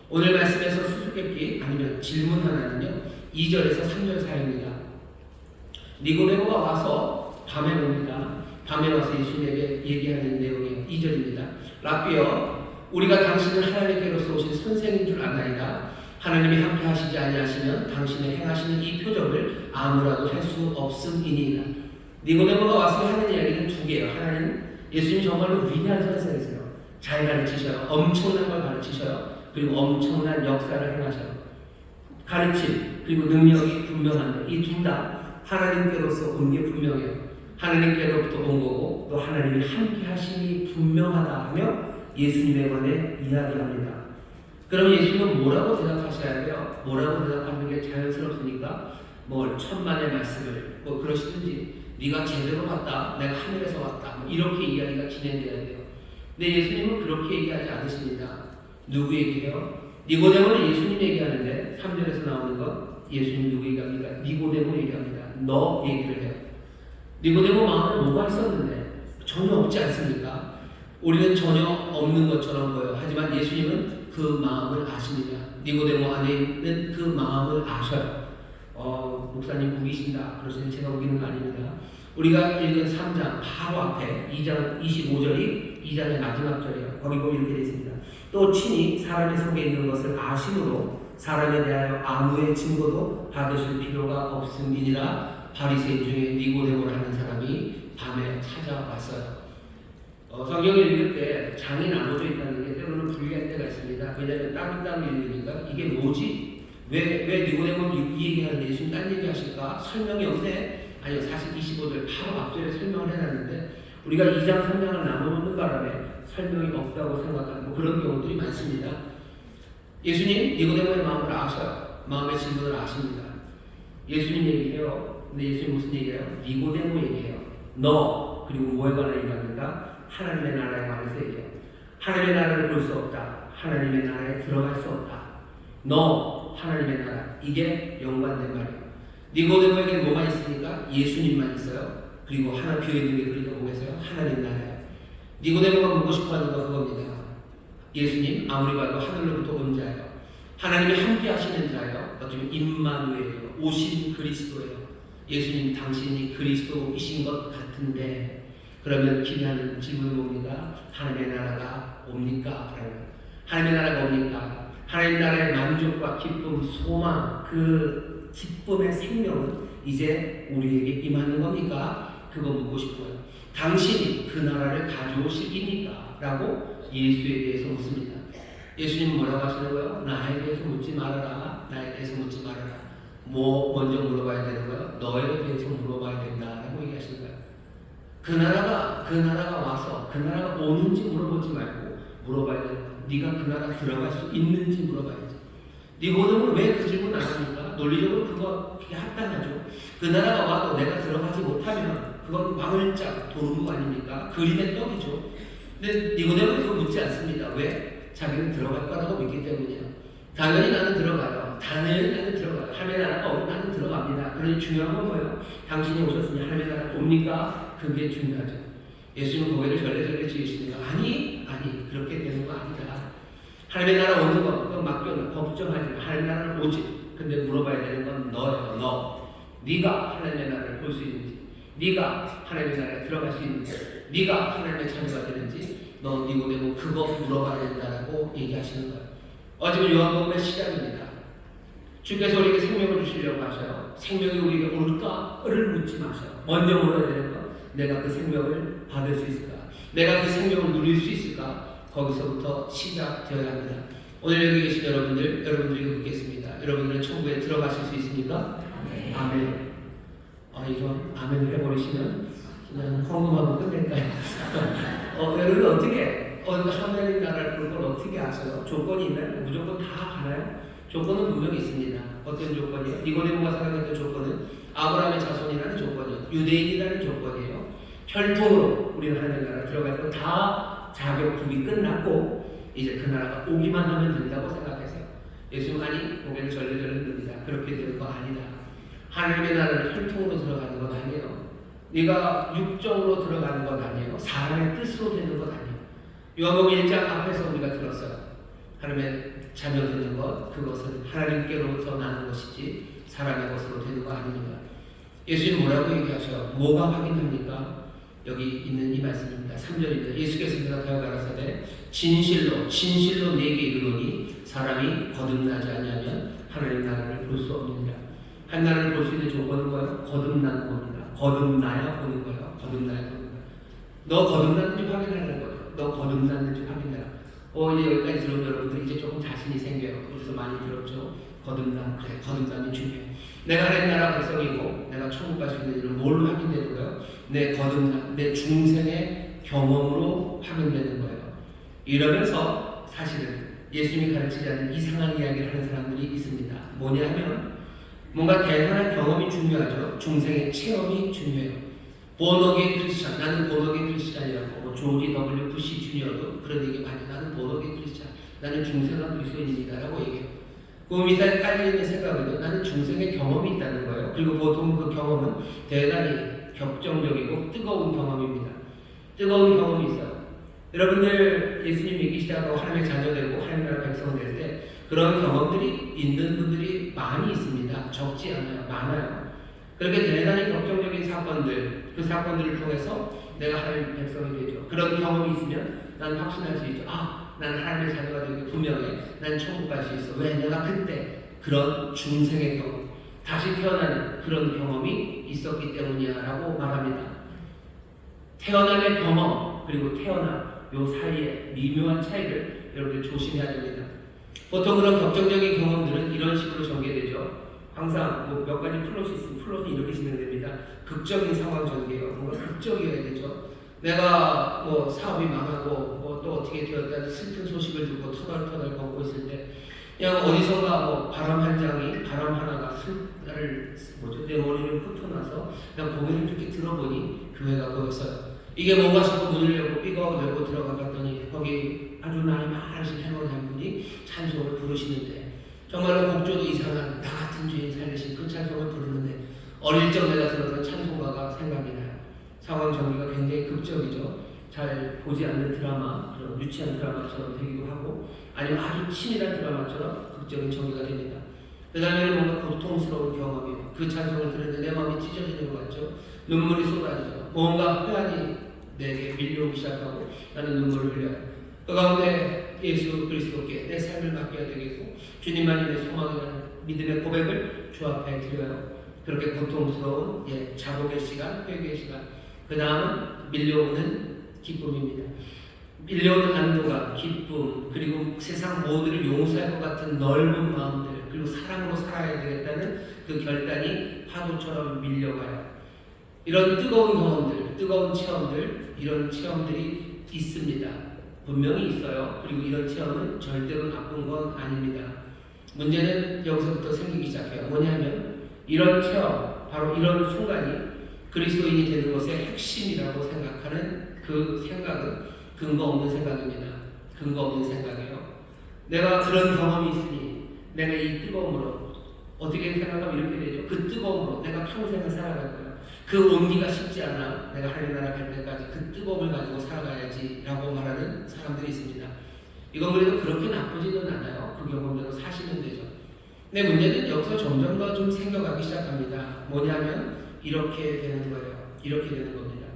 오늘 말씀에서 수수께끼 아니면 질문 하나는요, 2절에서 3절 사이입니다. 니고데모가 와서 밤에 옵니다. 밤에 와서 예수님에게 얘기하는 내용이에요. 2절입니다. 랍비여, 우리가 당신은 하나님께로서 오신 선생인 줄 아나이다. 하나님이 함께 하시지 아니하시면 당신의 행하시는 이 표적을 아무라도 할 수 없음이니이다. 니고데모가 와서 하는 이야기는 두 개예요. 하나는 예수님 정말로 위대한 선생이세요. 잘 가르치셔요. 엄청난 걸 가르치셔요. 그리고 엄청난 역사를 행하셔요. 가르침 그리고 능력이 분명한데 이 둘 다 하나님께로서 온 게 분명해요. 하나님께로부터 온 거고 또 하나님이 함께 하심이 분명하다 하며 예수님에 관해 이야기합니다. 그럼 예수님은 뭐라고 대답하셔야 돼요? 뭐라고 대답하는 게 자연스럽습니까? 뭘 천만의 말씀을 뭐 그러시든지 네가 제대로 봤다, 내가 하늘에서 왔다, 뭐 이렇게 이야기가 진행돼야 돼요. 근데 예수님은 그렇게 얘기하지 않으십니다. 누구 얘기해요? 니고데모는 예수님 얘기하는데 3절에서 나오는 건 예수님 누구 얘기합니까? 니고데모 얘기합니다. 너 얘기를 해요. 니고데모 마음에 뭐가 있었는데 전혀 없지 않습니까? 우리는 전혀 없는 것처럼 보여요. 하지만 예수님은 그 마음을 아십니다. 니고데모 안에 있는 그 마음을 아셔요. 목사님 우기신다 그러시는 제가 우기는 거 아닙니다. 우리가 읽은 3장 바로 앞에 2장 25절이 2장의 마지막 절이에요. 거기 보면 이렇게 되어 있습니다. 또 친히 사람의 속에 있는 것을 아심으로 사람에 대하여 아무의 증거도 받으실 필요가 없음이니라. 바리새인 중에 니고데모를 하는 사람이 밤에 찾아왔어요. 성경을 읽을 때 장이 나눠져 있다는 게 때로는 불리할 때가 있습니다. 왜냐하면 따로따로 읽으니까 이게 뭐지? 왜 니고데모는 이 얘기하는데 예수님 딴 얘기 하실까? 설명이 없네? 아니요, 사실 25절 바로 앞절에 설명을 해놨는데 우리가 2장 3장을 나눠놓는 바람에 설명이 없다고 생각하는 뭐 그런 경우들이 많습니다. 예수님 니고데모의 마음을 아셔요. 마음의 질문을 아십니다. 예수님 얘기해요. 근데 예수님 무슨 얘기해요? 니고데모 얘기해요. 너 그리고 뭐에 관한 얘기합니까? 하나님의 나라에 관해서 얘기해요. 하나님의 나라를 볼 수 없다. 하나님의 나라에 들어갈 수 없다. 너 하나님의 나라 이게 연관된 말이에요. 니고데모에게 뭐가 있습니까? 예수님만 있어요. 그리고 하나 비어있는 게 그리가 보겠어요? 하나님 나라예요. 니고데모가 묻고 싶어하는 건 그겁니다. 예수님 아무리 봐도 하늘로부터 온 자예요. 하나님이 함께 하시는 자예요. 어쩌면 임마누엘이에요. 오신 그리스도예요. 예수님 당신이 그리스도이신 것 같은데 그러면 기대하는 질문은 뭡니까? 하나님의 나라가 옵니까? 하나님의 나라가 옵니까? 하나님 나라의 만족과 기쁨, 소망, 그 기쁨의 생명은 이제 우리에게 임하는 겁니까? 그거 묻고 싶어요. 당신이 그 나라를 가져오시기니까? 라고 예수에 대해서 묻습니다. 예수님은 뭐라고 하시는 거예요? 나에 대해서 묻지 말아라. 나에 대해서 묻지 말아라. 뭐 먼저 물어봐야 되는 거예요? 너에 대해서 물어봐야 된다라고 얘기하시는 거예요. 그 나라가 와서 그 나라가 오는지 물어보지 말고 물어봐야 되는 거예요. 네가 그 나라 들어갈 수 있는지 물어봐야지. 니고데모는 왜 그 질문 안 합니까? 논리적으로 그게 합당하죠. 그 나라가 와도 내가 들어가지 못하면 그건 왕을짝 도루묵 아닙니까? 그림의 떡이죠. 근데 니고데모는 그거 묻지 않습니다. 왜? 자기는 들어갈 거라고 믿기 때문이에요. 당연히 나는 들어가요. 당연히 나는 들어가요. 하나님의 나라가 오면 나는 들어갑니다. 그러니 중요한 건 뭐예요? 당신이 오셨으니 하나님의 나라가 옵니까? 그게 중요하죠. 예수님은 고개를 절레절레 지으시니까 아니 그렇게 되는 거 아니다. 하나님의 나라 오는 거 그건 맡겨놔. 걱정하지 마. 하나님의 나라는 오지. 근데 물어봐야 되는 건 너예요. 너. 네가 하나님의 나라를 볼 수 있는지, 네가 하나님의 나라에 들어갈 수 있는지, 네가 하나님의 자녀가 되는지 너 니고데모 그거 물어봐야 된다라고 얘기하시는 거예요. 어지금 요한복음의 시작입니다. 주께서 우리에게 생명을 주시려고 하셔요. 생명이 우리에게 올까를 묻지 마셔요. 먼저 물어야 되는 거, 내가 그 생명을 받을 수 있을까? 내가 그 생명을 누릴 수 있을까? 거기서부터 시작되어야 합니다. 오늘 여기 계신 여러분들에게 묻겠습니다. 여러분들은 천국에 들어가실 수 있습니까? 아멘. 이런 아멘을 해버리시면 그냥 헌금하고 끝낼까요? 여러분 어떻게 하나님 나라를 볼 걸 어떻게 아세요? 조건이 있나요? 무조건 다 가나요? 조건은 분명히 있습니다. 어떤 조건이에요? 니고데모가 생각했던 조건은 아브라함의 자손이라는 조건이에요. 유대인이라는 조건이에요. 혈통으로 우리는 하나님 나라 들어갈 거 다 자격투기 끝났고 이제 그 나라가 오기만 하면 된다고 생각했어요. 예수님 아니 고개를 절레절레 흔듭니다. 그렇게 되는 거 아니다. 하나님의 나라를 혈통으로 들어가는 건 아니에요. 네가 육정으로 들어가는 건 아니에요. 사람의 뜻으로 되는 건 아니에요. 요한복음 1장 앞에서 우리가 들었어요. 하나님의 자녀 되는 것, 그것은 하나님께로부터 나는 것이지 사람의 것으로 되는 거 아닙니다. 예수님 뭐라고 얘기하셔요? 뭐가 확인합니까? 여기 있는 이 말씀입니다. 3절입니다. 예수께서 대답하여 가라사대 진실로 내게 이르노니 사람이 거듭나지 아니하면 하나님 나라를 볼 수 없느니라. 한 나라를 볼 수 있는 조건은 뭐예요? 거듭나는 겁니다. 거듭나야 보는 거예요. 거듭나야 보는 거예요. 너 거듭났는지 확인하는 거예요. 너 거듭났는지 확인해라. 이제 여기까지 들어온 여러분들 이제 조금 자신이 생겨요. 그래서 많이 들었죠. 거듭남이 중요해. 내가 하나님 나라 백성이고 내가 천국 갈 수 있는 일은 뭘로 확인되는 거예요? 내 거듭남, 내 중생의 경험으로 확인되는 거예요. 이러면서 사실은 예수님이 가르치지 않는 이상한 이야기를 하는 사람들이 있습니다. 뭐냐면 뭔가 대단한 경험이 중요하죠. 중생의 체험이 중요해요. 본어게인 크리스찬, 나는 본어게인 크리스찬이라고 조지 W 부시 주니어도 그런 얘기 많이 해요. 나는 본어게인 크리스찬, 나는 중생한 그리스도인입니다라고 얘기해요. 그 밑에 깔려있는 생각은 나는 중생의 경험이 있다는 거예요. 그리고 보통 그 경험은 대단히 격정적이고 뜨거운 경험입니다. 뜨거운 경험이 있어요. 여러분들 예수님 믿기 시작하고 하나님의 자녀 되고 하나님 나라 백성 될 때 그런 경험들이 있는 분들이 많이 있습니다. 적지 않아요. 많아요. 그렇게 대단히 격정적인 사건들, 그 사건들을 통해서 내가 하나님의 백성이 되죠. 그런 경험이 있으면 난 확신할 수 있죠. 난 하나님의 자녀가 되고 분명해. 난 천국 갈 수 있어. 왜? 내가 그때 그런 중생의 경험, 다시 태어나는 그런 경험이 있었기 때문이야 라고 말합니다. 태어남의 경험 그리고 태어남 요 사이에 미묘한 차이를 여러분들 조심해야 됩니다. 보통 그런 격정적인 경험들은 이런 식으로 전개되죠. 항상 뭐 몇 가지 플롯이 있으면 플롯이 이렇게 진행됩니다. 극적인 상황 전개요. 뭔가 극적이어야 되죠. 내가 뭐 사업이 망하고 뭐 또 어떻게 되었다는 슬픈 소식을 듣고 터덜터덜 걷고 있을 때 그냥 어디선가 뭐 바람 하나가 나를 내 머리를 훑어놔서 그냥 고개를 이렇게 들어보니 교회가 보였어요. 이게 뭔가 싶어 문을 열고 삐걱 열고 들어가 봤더니 거기 아주 나이 많으신 할머니 한 분이 찬송을 부르시는데 정말로 곡조도 이상한 나 같은 주인 살리신 그 찬송을 부르는데 어릴 적 내가 들었던 찬송가가 생각이 나요. 상황 전개가 굉장히 극적이죠. 잘 보지 않는 드라마, 그런 유치한 드라마처럼 되기도 하고 아니면 아주 치밀한 드라마처럼 극적인 전개가 됩니다. 그 다음에는 뭔가 고통스러운 경험이에요. 그 찬송을 들으는데 내 마음이 찢어지는 것 같죠. 눈물이 쏟아지죠. 뭔가 회한이 내게 밀려오기 시작하고 나는 눈물을 흘려요. 그 가운데 예수 그리스도께 내 삶을 맡겨야 되겠고 주님만이 내 소망이라는 믿음의 고백을 주 앞에 드려요. 그렇게 고통스러운 자복의 시간, 회개의 시간, 그 다음은 밀려오는 기쁨입니다. 밀려오는 안도가 기쁨, 그리고 세상 모두를 용서할 것 같은 넓은 마음들, 그리고 사랑으로 살아야 되겠다는 그 결단이 파도처럼 밀려가요. 이런 뜨거운 경험들, 뜨거운 체험들, 이런 체험들이 있습니다. 분명히 있어요. 그리고 이런 체험은 절대로 나쁜 건 아닙니다. 문제는 여기서부터 생기기 시작해요. 뭐냐면 이런 체험, 바로 이런 순간이 그리스도인이 되는 것의 핵심이라고 생각하는 그 생각은 근거 없는 생각입니다. 근거 없는 생각이에요. 내가 그런 경험이 있으니 내가 이 뜨거움으로 어떻게 생각하면 이렇게 되죠. 그 뜨거움으로 내가 평생을 살아갈 거야. 그 온기가 식지 않아. 내가 하나님 나라 갈 때까지 그 뜨거움을 가지고 살아가야지 라고 말하는 사람들이 있습니다. 이건 그래도 그렇게 나쁘지는 않아요. 그 경험대로 사시면 되죠. 근데 문제는 여기서 점점 더 좀 생겨가기 시작합니다. 뭐냐면 이렇게 되는 거예요. 이렇게 되는 겁니다.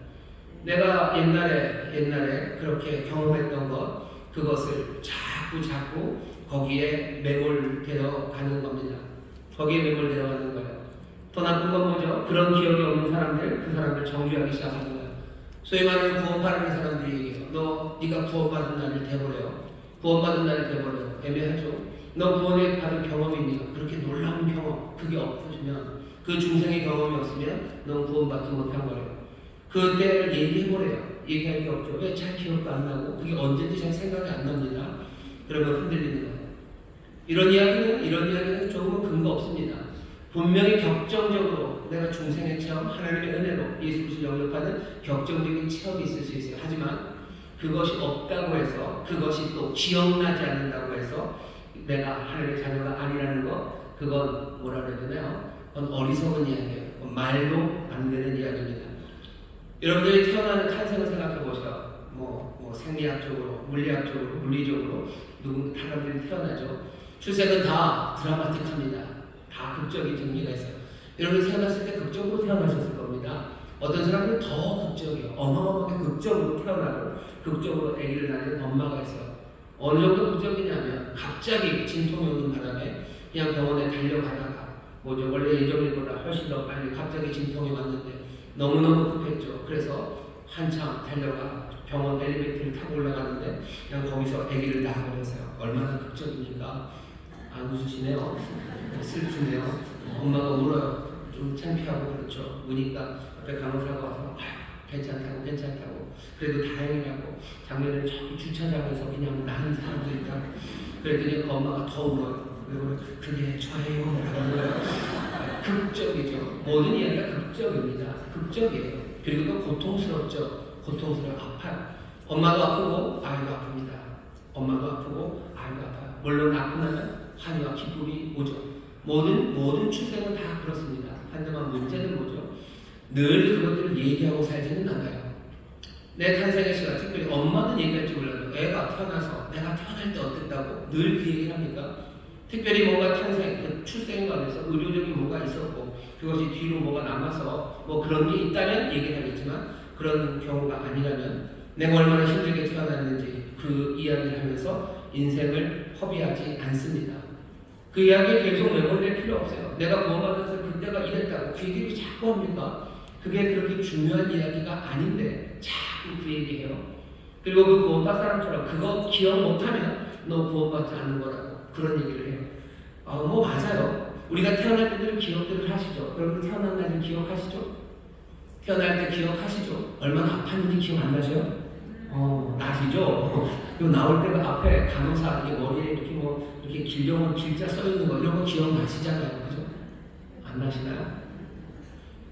내가 옛날에 그렇게 경험했던 것, 그것을 자꾸 거기에 매몰되어 가는 겁니다. 거기에 매몰되어 가는 거예요. 더 나쁜 건 뭐죠? 그런 기억이 없는 사람들, 그 사람들 정죄하기 시작하는 거예요. 소위 말하는 구원받는 사람들이 얘기해요. 네가 구원받은 날을 돼버려요. 구원받은 날을 돼버려요. 애매하죠? 너 구원을 받은 경험이 있니까 그렇게 놀라운 경험, 그게 없어지면 그 중생의 경험이 없으면 넌 구원받지 못한 거예요. 그때를 얘기해보래요. 얘기할 게 없죠. 왜 잘 기억도 안 나고 그게 언제인지 잘 생각이 안 납니다. 그러면 흔들리는 거예요. 이런 이야기는 조금은 근거 없습니다. 분명히 격정적으로 내가 중생의 체험, 하나님의 은혜로 예수 그리스도를 영접하는 격정적인 체험이 있을 수 있어요. 하지만 그것이 없다고 해서, 그것이 또 기억나지 않는다고 해서 내가 하나님의 자녀가 아니라는 것, 그건 뭐라 그래야 되나요? 그건 어리석은 이야기예요. 말도 안 되는 이야기입니다. 여러분들이 태어나는 탄생을 생각해 보세요. 뭐 생리학적으로, 물리학적으로, 물리적으로 누군 사람들이 태어나죠. 출생은 다 드라마틱합니다. 다 극적인 전개가 있어요. 여러분 태어났을 때 극적으로 태어나셨을 겁니다. 어떤 사람은 더 극적이에요. 어마어마하게 극적으로 태어나고 극적으로 아기를 낳는 엄마가 있어요. 어느 정도 극적이냐면 갑자기 진통이 오는 바람에 그냥 병원에 달려가다가 원래 예정일보다 훨씬 더 빨리 갑자기 진통이 왔는데 너무너무 급했죠. 그래서 한참 달려가 병원 엘리베이터를 타고 올라가는데 그냥 거기서 아기를 낳아버렸어요. 얼마나 극적입니까? 안 웃으시네요. 슬프네요. 엄마가 울어요. 좀 창피하고 그렇죠. 우니까 앞에 간호사가 와서 괜찮다고 그래도 다행이라고 작년에 저기 주차장에서 그냥 나는 사람도 있다고 그랬더니 그 엄마가 더 울어요. 왜 그래? 그게 저예요. 극적이죠. 모든 이야기가 극적입니다. 극적이에요. 그리고 또 고통스럽죠. 아파요. 엄마도 아프고 아이도 아픕니다. 엄마도 아프고 아이도 아파요. 물론 아프고 나면 환희와 기쁨이 오죠. 모든 출생은 다 그렇습니다. 하지만 문제는 뭐죠? 늘 그것들을 얘기하고 살지는 않아요. 내 탄생의 시간, 특별히 엄마는 얘기할지 몰라도 애가 태어나서 내가 태어날 때 어땠다고 늘 그 얘기를 합니까? 특별히 뭔가 출생에 관해서 의료적인 뭐가 있었고 그것이 뒤로 뭐가 남아서 뭐 그런 게 있다면 얘기를 하겠지만 그런 경우가 아니라면 내가 얼마나 힘들게 태어났는지 그 이야기를 하면서 인생을 허비하지 않습니다. 그 이야기에 계속 매몰될 필요 없어요. 내가 구원받아서 그때가 이랬다고 그 얘기를 자꾸 합니까? 그게 그렇게 중요한 이야기가 아닌데 자꾸 그 얘기해요. 그리고 그 구원받은 사람처럼 그거 기억 못하면 너 구원받지 않는 거라고 그런 얘기를 해요. 뭐 맞아요. 우리가 태어날 때들 기억들을 하시죠. 여러분 태어난 날을 기억하시죠? 태어날 때 기억하시죠? 얼마나 아팠는지 기억 안 나셔요? 나시죠? 그리고 나올 때가 앞에 간호사 이게 머리에 이렇게 뭐 이렇게 길령은 길자 써 있는 거 이런 거 기억 나시잖아요, 그죠? 안 나시나요?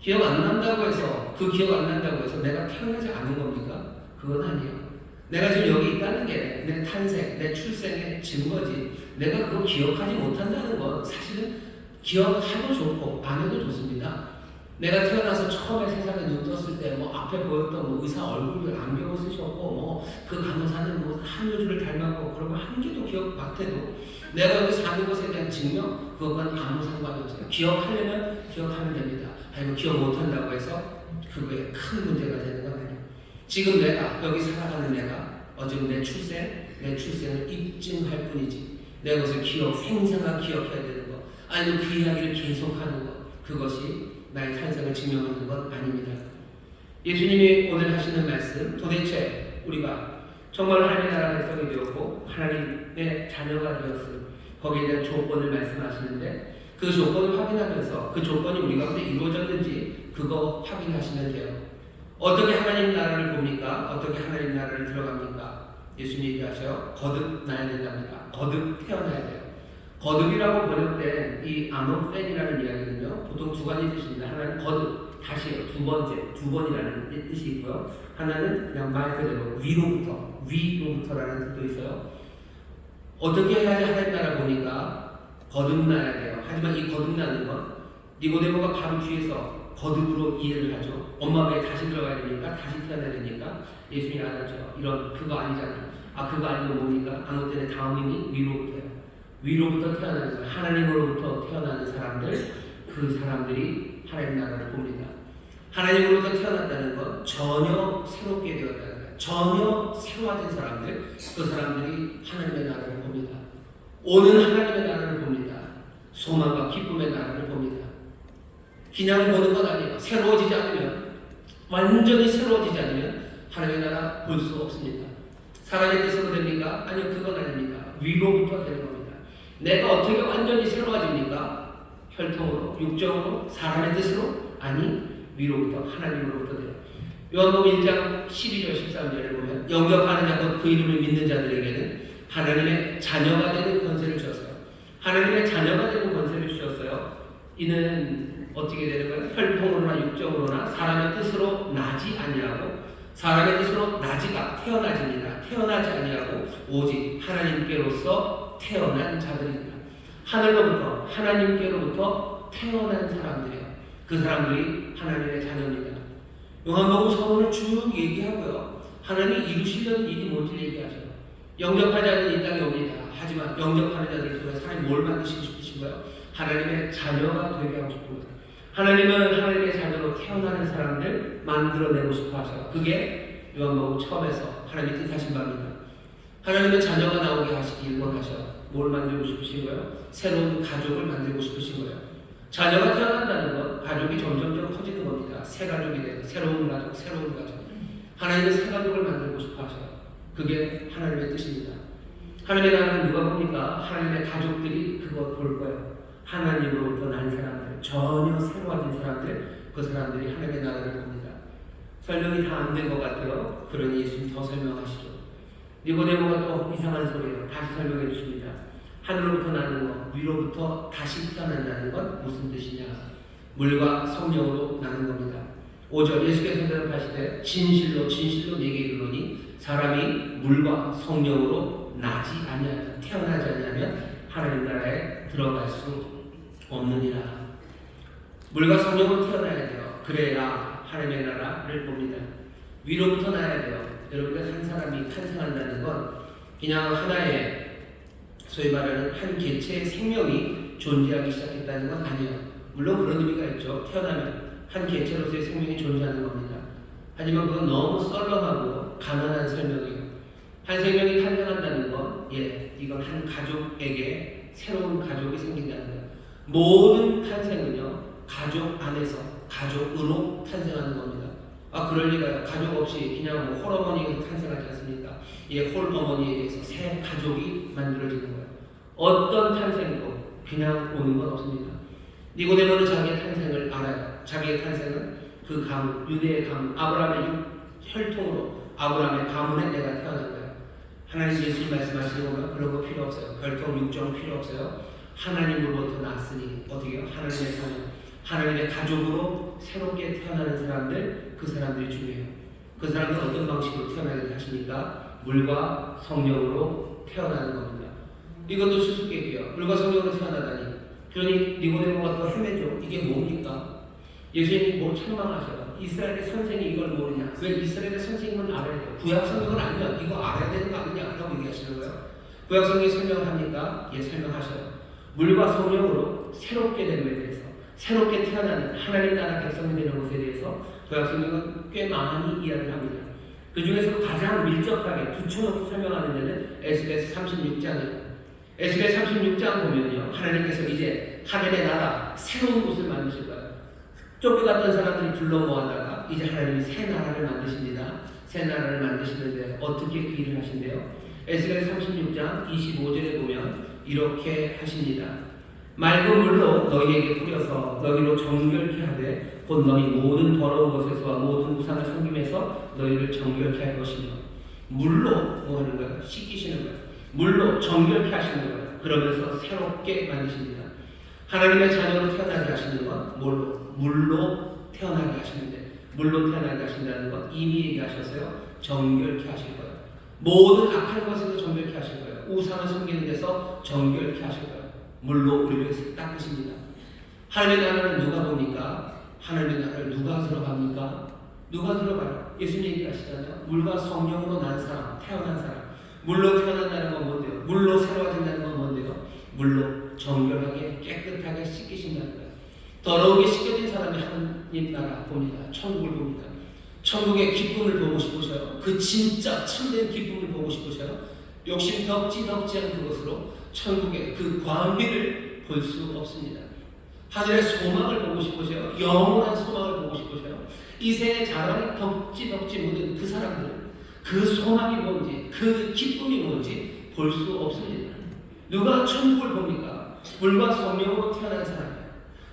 기억 안 난다고 해서 그 기억 안 난다고 해서 내가 태어나지 않은 겁니까? 그건 아니에요. 내가 지금 여기 있다는 게 내 탄생, 내 출생의 증거지. 내가 그거 기억하지 못한다는 건 사실은 기억해도 좋고 안 해도 좋습니다. 내가 태어나서 처음에 세상에 눈 떴을 때 뭐 앞에 보였던 뭐 의사 얼굴을 안경을 쓰셨고 뭐 그 간호사는 뭐 한효주를 닮았고 그런 거 한 개도 기억 못해도 내가 여기 사는 것에 대한 증명 그것과는 아무 상관이 없어요. 기억하려면 기억하면 됩니다. 아니면 기억 못한다고 해서 그거에 큰 문제가 되는 건 아니에요. 지금 내가 여기 살아가는 내가 지금 내 출생을 입증할 뿐이지 내가 그것을 생생하게 기억해야 되는 거 아니면 그 이야기를 계속하는 것 그것이 나의 탄생을 증명하는 건 아닙니다. 예수님이 오늘 하시는 말씀 도대체 우리가 정말 하나님의 나라 백성이 되었고 하나님의 자녀가 되었음 거기에 대한 조건을 말씀하시는데 그 조건을 확인하면서 그 조건이 우리 가운데 이루어졌는지 그거 확인하시면 돼요. 어떻게 하나님 나라를 봅니까? 어떻게 하나님 나라를 들어갑니까? 예수님이 얘기하셔요. 거듭나야 된답니다. 거듭 태어나야 돼요. 거듭이라고 번역된 이 아노펜이라는 이야기는요 보통 두 가지 뜻입니다. 하나는 거듭, 다시요, 두 번이라는 뜻이 있고요. 하나는 그냥 말 그대로 위로부터라는 뜻도 있어요. 어떻게 해야지 하나님 나라 보니까 거듭나야 돼요. 하지만 이 거듭나는 건 니고데모가 바로 뒤에서 거듭으로 이해를 하죠. 엄마 배에 다시 들어가야 되니까 다시 태어나야 되니까 예수님이 안 하죠. 이런 그거 아니잖아요. 그거 아니면 뭡니까? 아노펜의 다음이니 위로부터예요. 위로부터 태어나는 사람, 하나님으로부터 태어나는 사람들, 그 사람들이 하나님 나라를 봅니다. 하나님으로부터 태어났다는 건 전혀 새롭게 되었다는 거예요. 전혀 새로워진 사람들, 그 사람들이 하나님의 나라를 봅니다. 오는 하나님의 나라를 봅니다. 소망과 기쁨의 나라를 봅니다. 그냥 보는 건 아니에요. 새로워지지 않으면, 완전히 새로워지지 않으면 하나님의 나라 볼 수 없습니다. 사람의 뜻으로 됩니까? 아니요, 그건 아닙니다. 위로부터 되는 겁니다. 내가 어떻게 완전히 새로워집니까? 혈통으로, 육정으로, 사람의 뜻으로? 아니, 위로부터, 하나님으로부터 돼요. 요한복음 1장 12절 13절을 보면 영접하는 자고 그 이름을 믿는 자들에게는 하나님의 자녀가 되는 권세를 주었어요. 하나님의 자녀가 되는 권세를 주셨어요. 이는 어떻게 되는 거예요? 혈통으로나 육정으로나 사람의 뜻으로 나지 아니하고 사람의 뜻으로 나지가 태어나집니다. 태어나지 아니하고 오직 하나님께로서 태어난 자들입니다. 하늘로부터 하나님께로부터 태어난 사람들이에요. 그 사람들이 하나님의 자녀입니다. 요한복음 서론을 쭉 얘기하고요. 하나님이 이루시려는 일이 뭔지 얘기하셔요. 영접하지 않는 이 땅에 옵니다. 하지만 영접하는 자들을 통해 하나님 뭘 만드시고 싶으신 거예요? 하나님의 자녀가 되게 하고 싶은 거예요. 하나님은 하나님의 자녀로 태어나는 사람들 만들어내고 싶어 하셔요. 그게 요한복음 처음에서 하나님의 뜻하신 바입니다. 하나님의 자녀가 나오게 하시길 원하셔요. 뭘 만들고 싶으신 거예요? 새로운 가족을 만들고 싶으신 거예요. 자녀가 태어난다는 건 가족이 점점점 커지는 겁니다. 새 가족이 돼요. 새로운 가족, 새로운 가족. 하나님은 새 가족을 만들고 싶어 하셔요. 그게 하나님의 뜻입니다. 하나님의 나라는 누가 봅니까? 하나님의 가족들이 그거 볼 거예요. 하나님으로부터 난 사람들, 전혀 새로워진 사람들, 그 사람들이 하나님의 나라를 봅니다. 설명이 다 안 된 것 같아요. 그러니 예수님 더 설명하시죠. 니고데모가 또 이상한 소리예요. 다시 설명해 주십니다. 하늘로부터 나는 것, 위로부터 다시 태어난다는 건 무슨 뜻이냐? 물과 성령으로 나는 겁니다. 5절 예수께서 대답하시되 진실로 진실로 네게 이르노니 사람이 물과 성령으로 나지 아니하면 태어나지 아니하면 하나님 나라에 들어갈 수 없느니라. 물과 성령으로 태어나야 돼요. 그래야 하나님의 나라를 봅니다. 위로부터 나야 돼요. 여러분들 한 사람이 탄생한다는 건 그냥 하나의 소위 말하는 한 개체의 생명이 존재하기 시작했다는 건 아니에요. 물론 그런 의미가 있죠. 태어나면 한 개체로서의 생명이 존재하는 겁니다. 하지만 그건 너무 썰렁하고 가난한 설명이에요. 한 생명이 탄생한다는 건 이건 한 가족에게 새로운 가족이 생긴다는 거예요. 모든 탄생은요, 가족 안에서 가족으로 탄생하는 겁니다. 그럴 리가요. 가족 없이 그냥 홀어머니가 탄생하지 않습니까? 홀어머니에 의해서 새 가족이 만들어지는 거예요. 어떤 탄생도 그냥 오는 건 없습니다. 니고데모는 자기의 탄생을 알아요. 자기의 탄생은 그 가문, 유대의 가문, 아브라함의 혈통으로 아브라함의 가문에 내가 태어난 거예요. 하나님 예수님 말씀하시는 거면 그런 거 필요 없어요. 별통 육정 필요 없어요. 하나님으로부터 났으니 어떻게 해요? 하나님의 자녀, 하나님의 가족으로 새롭게 태어나는 사람들, 그 사람들이 중요해요. 그 사람들은 어떤 방식으로 태어나게 하십니까? 물과 성령으로 태어나는 겁니다. 이것도 수수께끼예요. 물과 성령으로 태어나다니. 그러니 니고데모가 또 헤매죠. 이게 뭡니까? 예수님이 뭐 책망하셔요. 이스라엘의 선생이 이걸 모르냐? 왜 이스라엘의 선생님은 알아야 돼요? 구약 성경은 알면 이거 알아야 되는 거 아니냐? 라고 얘기하시는 거예요. 구약 성경이 설명을 합니까? 설명하셔요. 물과 성령으로 새롭게 된 것에 대해서, 새롭게 태어나는 하나님 나라 백성이 되는 것에 대해서 구약 성경은 꽤 많이 이야기를 합니다. 그 중에서 가장 밀접하게 붙여놓고 설명하는 데는 에스겔 36장이에요. 에스겔 36장 보면요, 하나님께서 이제 하늘의 나라, 새로운 곳을 만드실 거예요. 쫓겨갔던 사람들이 불러 모아다가 이제 하나님이 새 나라를 만드십니다. 새 나라를 만드시는데 어떻게 그 일을 하신대요? 에스겔 36장 25절에 보면 이렇게 하십니다. 맑은 물로 너희에게 뿌려서 너희로 정결케 하되 곧 너희 모든 더러운 것에서와 모든 우상을 섬김에서 너희를 정결케 할 것이며, 물로 뭐 하는 거예요? 씻기시는 거예요. 물로 정결케 하시는 거예요. 그러면서 새롭게 만드십니다. 하나님의 자녀로 태어나게 하시는 건 뭘로? 물로 태어나게 하시는데, 물로 태어나게 하신다는 건 이미 얘기하셨어요. 정결케 하실 거예요. 모든 악한 것에서 정결케 하실 거예요. 우상을 섬기는 데서 정결케 하실 거예요. 물로 우리를 닦으십니다. 하나님의 나라를 누가 봅니까? 하나님의 나라를 누가 들어갑니까? 누가 들어가요? 예수님 얘기하시잖아요. 물과 성령으로 난 사람, 태어난 사람. 물로 태어난다는 건 뭔데요? 물로 새로워진다는 건 뭔데요? 물로 정결하게 깨끗하게 씻기신다는 거예요. 더러우게 씻겨진 사람이 하나님 나라 봅니다. 천국을 봅니다. 천국의 기쁨을 보고 싶으셔요. 그 진짜 참된 기쁨을 보고 싶으셔요. 욕심 덕지 않은 그것으로 천국의 그 광비를 볼 수 없습니다. 하늘의 소망을 보고 싶으셔요. 영원한 소망을 보고 싶으셔요. 이 생의 자랑에 덕지 묻은 그 사람들은 그 소망이 뭔지, 그 기쁨이 뭔지 볼 수 없습니다. 누가 천국을 봅니까? 물과 성령으로 태어난 사람이에요.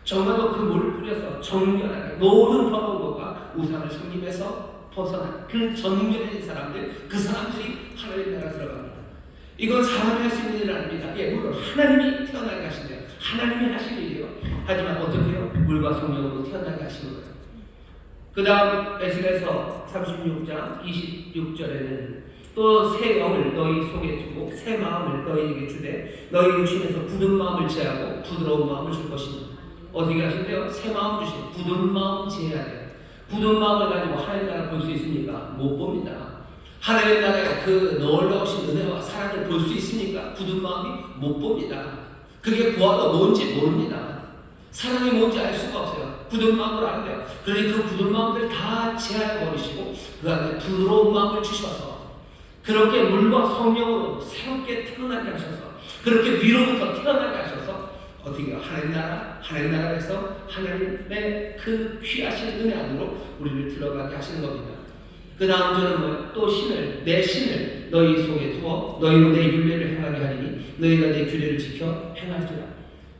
정말로 그 물을 뿌려서 정결하게 모든 더러운 것과 우상을 섬김에서 벗어난 그 정결해진 사람들, 그 사람들이 하나님 나라 들어갑니다. 이건 사람이 할 수 있는 일은 아닙니다. 물론 하나님이 태어나게 하신대요. 하나님이 하신 일이에요. 하지만 어떻게 해요? 물과 성령으로 태어나게 하시는 거예요. 그 다음 에스겔서 36장 26절에는 또 새 영을 너희 속에 두고 새 마음을 너희에게 주되 너희 육신에서 굳은 마음을 제하고 부드러운 마음을 줄 것입니다. 어떻게 하신대요? 새 마음 주시고 굳은 마음 제해야 돼요. 굳은 마음을 가지고 하나님 나라 볼 수 있습니까? 못 봅니다. 하나님 나라의 그 놀라우신 은혜와 사랑을 볼 수 있습니까? 굳은 마음이 못 봅니다. 그게 보아도 뭔지 모릅니다. 사랑이 뭔지 알 수가 없어요. 굳은 마음을 안 돼요. 그러니 그 굳은 마음들 다 제하여 버리시고 그 안에 부드러운 마음을 주셔서 그렇게 물과 성령으로 새롭게 태어나게 하셔서 그렇게 위로부터 태어나게 하셔서 어떻게 하나님 나라에서 하나님의 그 귀하신 은혜 안으로 우리를 들어가게 하시는 겁니다. 그 다음 절은 뭐예요? 또 내 신을 너희 속에 두어 너희로 내 율례를 행하게 하리니 너희가 내 규례를 지켜 행할지라.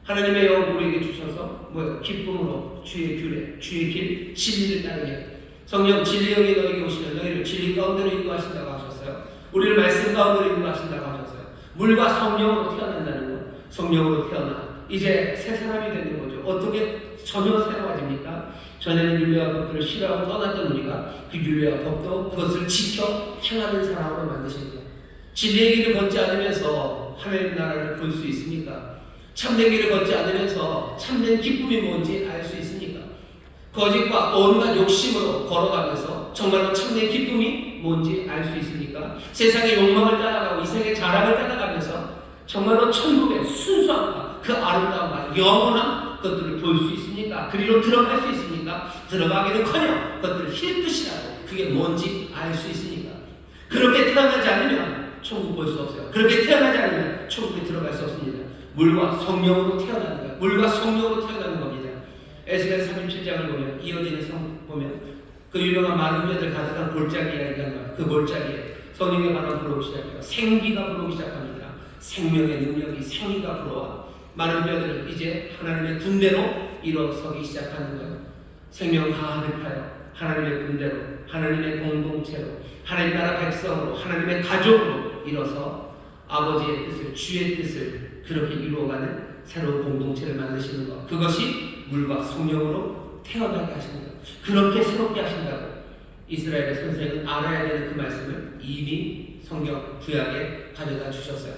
하나님의 영 우리에게 주셔서 뭐예요? 기쁨으로 주의 규례, 주의 길, 진리를 따르게. 성령 진리 영이 너희에게 오시면 너희를 진리 가운데로 인도하신다고 하셨어요. 우리를 말씀 가운데로 인도하신다고 하셨어요. 물과 성령으로 태어난다는 것, 성령으로 태어나 이제 새 사람이 되는 거죠. 어떻게 전혀 새로워집니까? 전에는 율례와 법들을 싫어하고 떠났던 우리가 그 율례와 법도 그것을 지켜 행하는 사람으로 만드신 거예요. 진리의 길을 걷지 않으면서 하나님 나라를 볼 수 있습니까? 참된 길을 걷지 않으면서 참된 기쁨이 뭔지 알 수 있습니까? 거짓과 온갖 욕심으로 걸어가면서 정말로 참된 기쁨이 뭔지 알 수 있습니까? 세상의 욕망을 따라가고 이 세상의 자랑을 따라가면서 정말로 천국의 순수함과 그 그 아름다운 말, 영원한 것들을 볼 수 있습니까? 그리로 들어갈 수 있습니까? 들어가기는커녕 그것들을 힐끗이라고 그게 뭔지 알 수 있습니까? 그렇게 태어나지 않으면 천국 볼 수 없어요. 그렇게 태어나지 않으면 천국에 들어갈 수 없습니다. 물과 성령으로 태어나는 거예요. 물과 성령으로 태어나는 겁니다. 에스겔 37장을 보면 이어지는 성 보면 그 유명한 많은 뼈들 가득한 골짜기 이야기가 나와요. 그 골짜기에 성령의 바람 불어오기 시작해요. 생기가 불어오기 시작합니다. 생명의 능력이 생기가 불어와 많은 뼈들은 이제 하나님의 군대로 일어서기 시작하는 거예요. 생명 가득하여 하나님의 군대로, 하나님의 공동체로, 하나님 나라 백성으로, 하나님의 가족으로 일어서 아버지의 뜻을, 주의 뜻을 그렇게 이루어가는 새로운 공동체를 만드시는 것. 그것이 물과 성령으로 태어나게 하시는 것. 그렇게 새롭게 하신다고 이스라엘의 선생은 알아야 되는 그 말씀을 이미 성경 구약에 가져다 주셨어요.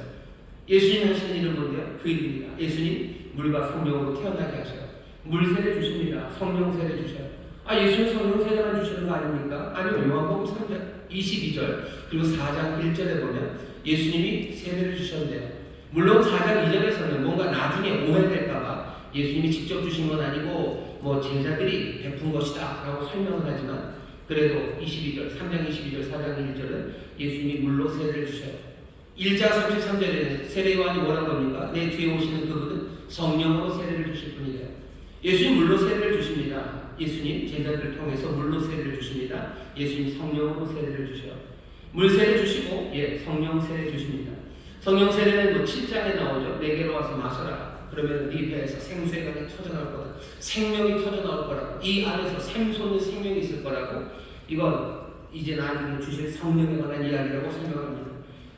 예수님 하시는 일은 뭔데요? 그 일입니다. 예수님 물과 성령으로 태어나게 하셔요. 물세례 주십니다. 성령 세례 주셔요. 예수님 성령 세례만 주시는 거 아닙니까? 아니요. 요한복음 3장 22절 그리고 4장 1절에 보면 예수님이 세례를 주셨는데요. 물론 4장 2절에서는 뭔가 나중에 오해될까봐 예수님이 직접 주신 건 아니고 뭐 제자들이 베푼 것이다 라고 설명을 하지만 그래도 22절, 3장 22절, 4장 1절은 예수님이 물로 세례를 주셔요. 1장 33절에는 세례요한이 뭐라고 합니까? 내 뒤에 오시는 그분은 성령으로 세례를 주실 분이래요. 예수님 물로 세례를 주십니다. 예수님 제자들을 통해서 물로 세례를 주십니다. 예수님 성령으로 세례를 주셔요. 물 세례 주시고 성령 세례 주십니다. 성령 세례는 뭐 7장에 나오죠. 내게로 와서 마셔라. 그러면 네 배에서 생수의 강이 터져나올 거다. 생명이 터져나올 거라고. 이 안에서 샘솟는 생명이 있을 거라고. 이건 이제 나중에 주실 성령에 관한 이야기라고 설명합니다.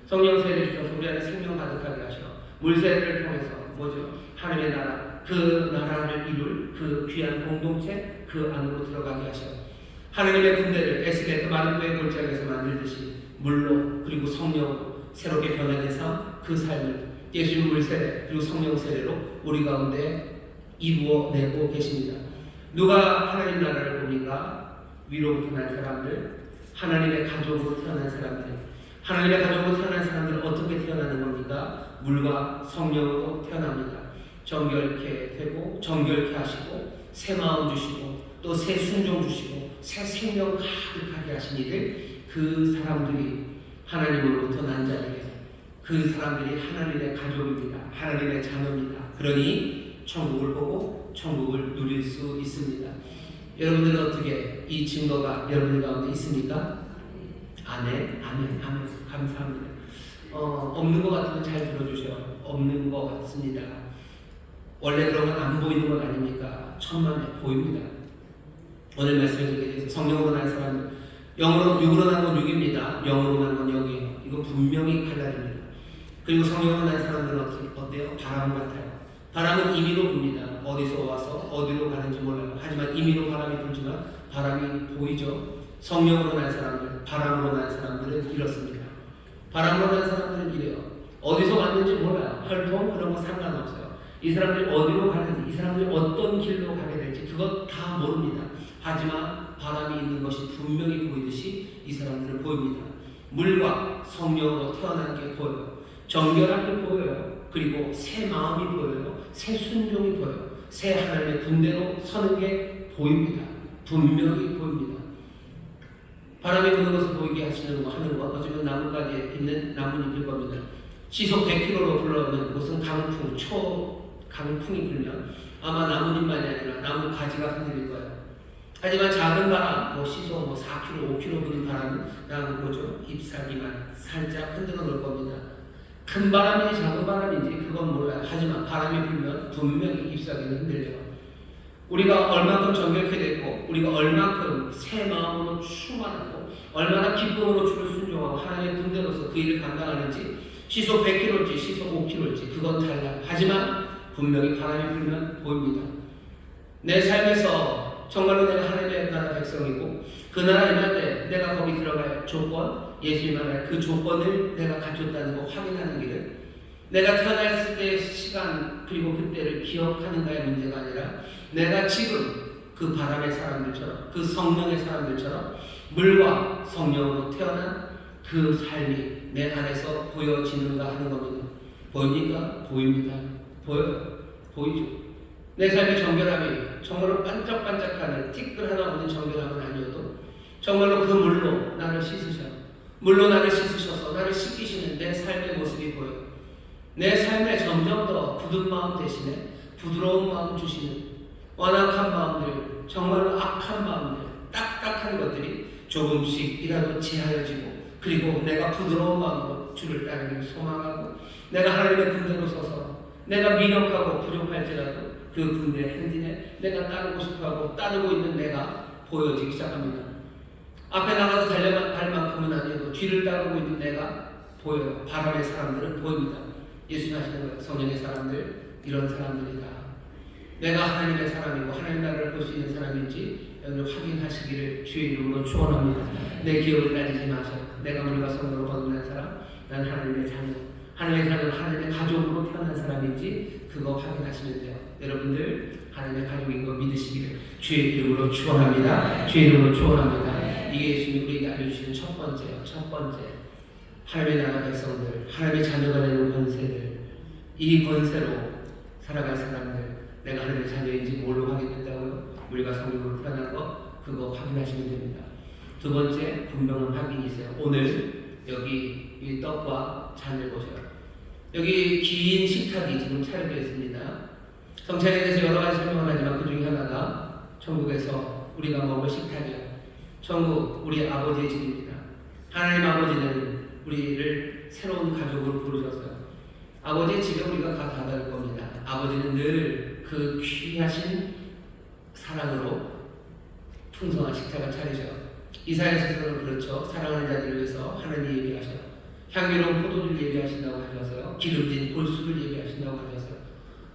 성령 세례 주셔서 우리 안에 생명 가득하게 하셔. 물 세례를 통해서 뭐죠? 하나님의 나라, 그 나라를 이룰 그 귀한 공동체 그 안으로 들어가게 하셔. 하나님의 군대를 에스겔 그 많은 뼈의 골짜기에서 만들듯이 물로 그리고 성령으로 새롭게 변화돼서 그 삶을 예수님 물 세례 그리고 성령 세례로 우리 가운데 이루어내고 계십니다. 누가 하나님 나라를 봅니까? 위로부터 난 사람들, 하나님의 가족으로 태어난 사람들. 하나님의 가족으로 태어난 사람들은 어떻게 태어나는 겁니까? 물과 성령으로 태어납니다. 정결케 되고 정결케 하시고 새 마음 주시고 또 새 순종 주시고 새 생명 가득하게 하신 이들 그 사람들이 하나님으로부터 난 자들이에요. 그 사람들이 하나님의 가족입니다. 하나님의 자녀입니다. 그러니 천국을 보고 천국을 누릴 수 있습니다. 여러분들은 어떻게 이 증거가 여러분 가운데 있습니까? 아멘, 아멘, 아멘. 감사합니다. 없는 것 같으면 잘 들어주세요. 없는 것 같습니다. 원래 그러면 안 보이는 건 아닙니까? 천만에 보입니다. 오늘 말씀에 그렇게 돼서 성령으로 난 사람은 영으로 육으로 난 건 육입니다. 영으로 난 건 영이에요. 이거 분명히 갈라집니다. 그리고 성령으로 난 사람들은 어때요? 바람 같아요. 바람은 임의로 붑니다. 어디서 와서 어디로 가는지 몰라요. 하지만 임의로 바람이 불지만 바람이 보이죠. 성령으로 난 사람들, 바람으로 난 사람들은 이렇습니다. 바람으로 난 사람들은 이래요. 어디서 왔는지 몰라요. 혈통 그런 거 상관없어요. 이 사람들이 어디로 가는지, 이 사람들이 어떤 길로 가게 될지 그것 다 모릅니다. 하지만 바람이 있는 것이 분명히 보이듯이 이 사람들은 보입니다. 물과 성령으로 태어난 게 보여요. 정결한 게 보여요. 그리고 새 마음이 보여요. 새 순종이 보여요. 새 하나님의 군대로 서는 게 보입니다. 분명히 보입니다. 바람이 부는 것을 보이게 하시는 거 하는 거 어쩌면 나뭇가지에 있는 나뭇잎일 겁니다. 시속 100km로 불러오는 무슨 강풍, 초강풍이 불면 아마 나뭇잎만이 아니라 나무 가지가 흔들릴 거예요. 하지만 작은 바람, 시속 4km, 5km 부는 바람은 그냥 잎사귀만 살짝 흔들어 놓을 겁니다. 큰 바람인지 작은 바람인지 그건 몰라요. 하지만 바람이 불면 분명히 잎사귀는 흔들려요. 우리가 얼마큼 정결케 됐고 우리가 얼마큼 새 마음으로 충만하고 얼마나 기쁨으로 주를 순종하고 하나님의 군대로서 그 일을 감당하는지 시속 100km일지 시속 5km일지 그건 달라요. 하지만 분명히 바람이 불면 보입니다. 내 삶에서 정말로 내가 하나님의 나라 백성이고 그 나라 임할 때 내가 거기 들어갈 조건, 예수님 나라의 그 조건을 내가 갖췄다는 거 확인하는 길은 내가 태어났을 때의 시간 그리고 그때를 기억하는가의 문제가 아니라 내가 지금 그 바람의 사람들처럼 그 성령의 사람들처럼 물과 성령으로 태어난 그 삶이 내 안에서 보여지는가 하는 겁니다. 보입니까? 보입니다. 보여요. 보이죠? 내 삶의 정결함이 정말로 반짝반짝하는 티끌 하나 없는 정결함은 아니어도 정말로 그 물로 나를 씻으셔서 나를 씻기시는 내 삶의 모습이 보여요. 내 삶에 점점 더 굳은 마음 대신에 부드러운 마음 주시는 완악한 마음들, 정말로 악한 마음들, 딱딱한 것들이 조금씩이라도 제하여지고, 그리고 내가 부드러운 마음으로 주를 따르길 소망하고, 내가 하나님의 군대로 서서 내가 미력하고 부족할지라도 그 군대 행진에 내가 따르고 싶어하고 따르고 있는 내가 보여지기 시작합니다. 앞에 나가서 달려갈 만큼은 아니어도 뒤를 따르고 있는 내가 보여요. 바람의 사람들은 보입니다. 예수님 하시는 거예요. 성령의 사람들, 이런 사람들이다. 내가 하나님의 사람이고 하나님 나라를 볼 수 있는 사람인지 여러분 확인하시기를 주의 이름으로 축원합니다. 내 기억을 따지지 마세요. 내가 물과 성령으로 거듭난 사람, 난 하나님의 자녀, 하나님의 자녀는 하나님의 가족으로 태어난 사람인지 그거 확인하시면 돼요. 여러분들 하나님의 가족인 거 믿으시기를 주의 이름으로 축원합니다. 주의 이름으로 축원합니다. 이게 예수님이 우리에게 알려주시는 첫 번째예요. 첫 번째, 하나님의 나라 백성들, 하나님의 자녀가 되는 권세들, 이 권세로 살아갈 사람들, 내가 하나님의 자녀인지 뭘로 확인된다고요? 물과 성령으로 태어난 거, 그거 확인하시면 됩니다. 두 번째, 분명한 확인이 있어요. 오늘 여기 이 떡과 잔을 보세요. 여기 긴 식탁이 지금 차려져 있습니다. 성찬에 대해서 여러 가지 설명을 하지만 그 중에 하나가 천국에서 우리가 먹을 식탁이에요. 천국, 우리 아버지의 집입니다. 하나님 아버지는 우리를 새로운 가족으로 부르셨어요. 아버지의 집에 우리가 가닿을 겁니다. 아버지는 늘 그 귀하신 사랑으로 풍성한 식탁을 차리셔요. 이사야서는 그렇죠. 사랑하는 자들을 위해서 하나님 예비하셔요. 향기로운 포도주를 예비하신다고 하셔서요. 기름진 골수를 예비하신다고 하셨어요.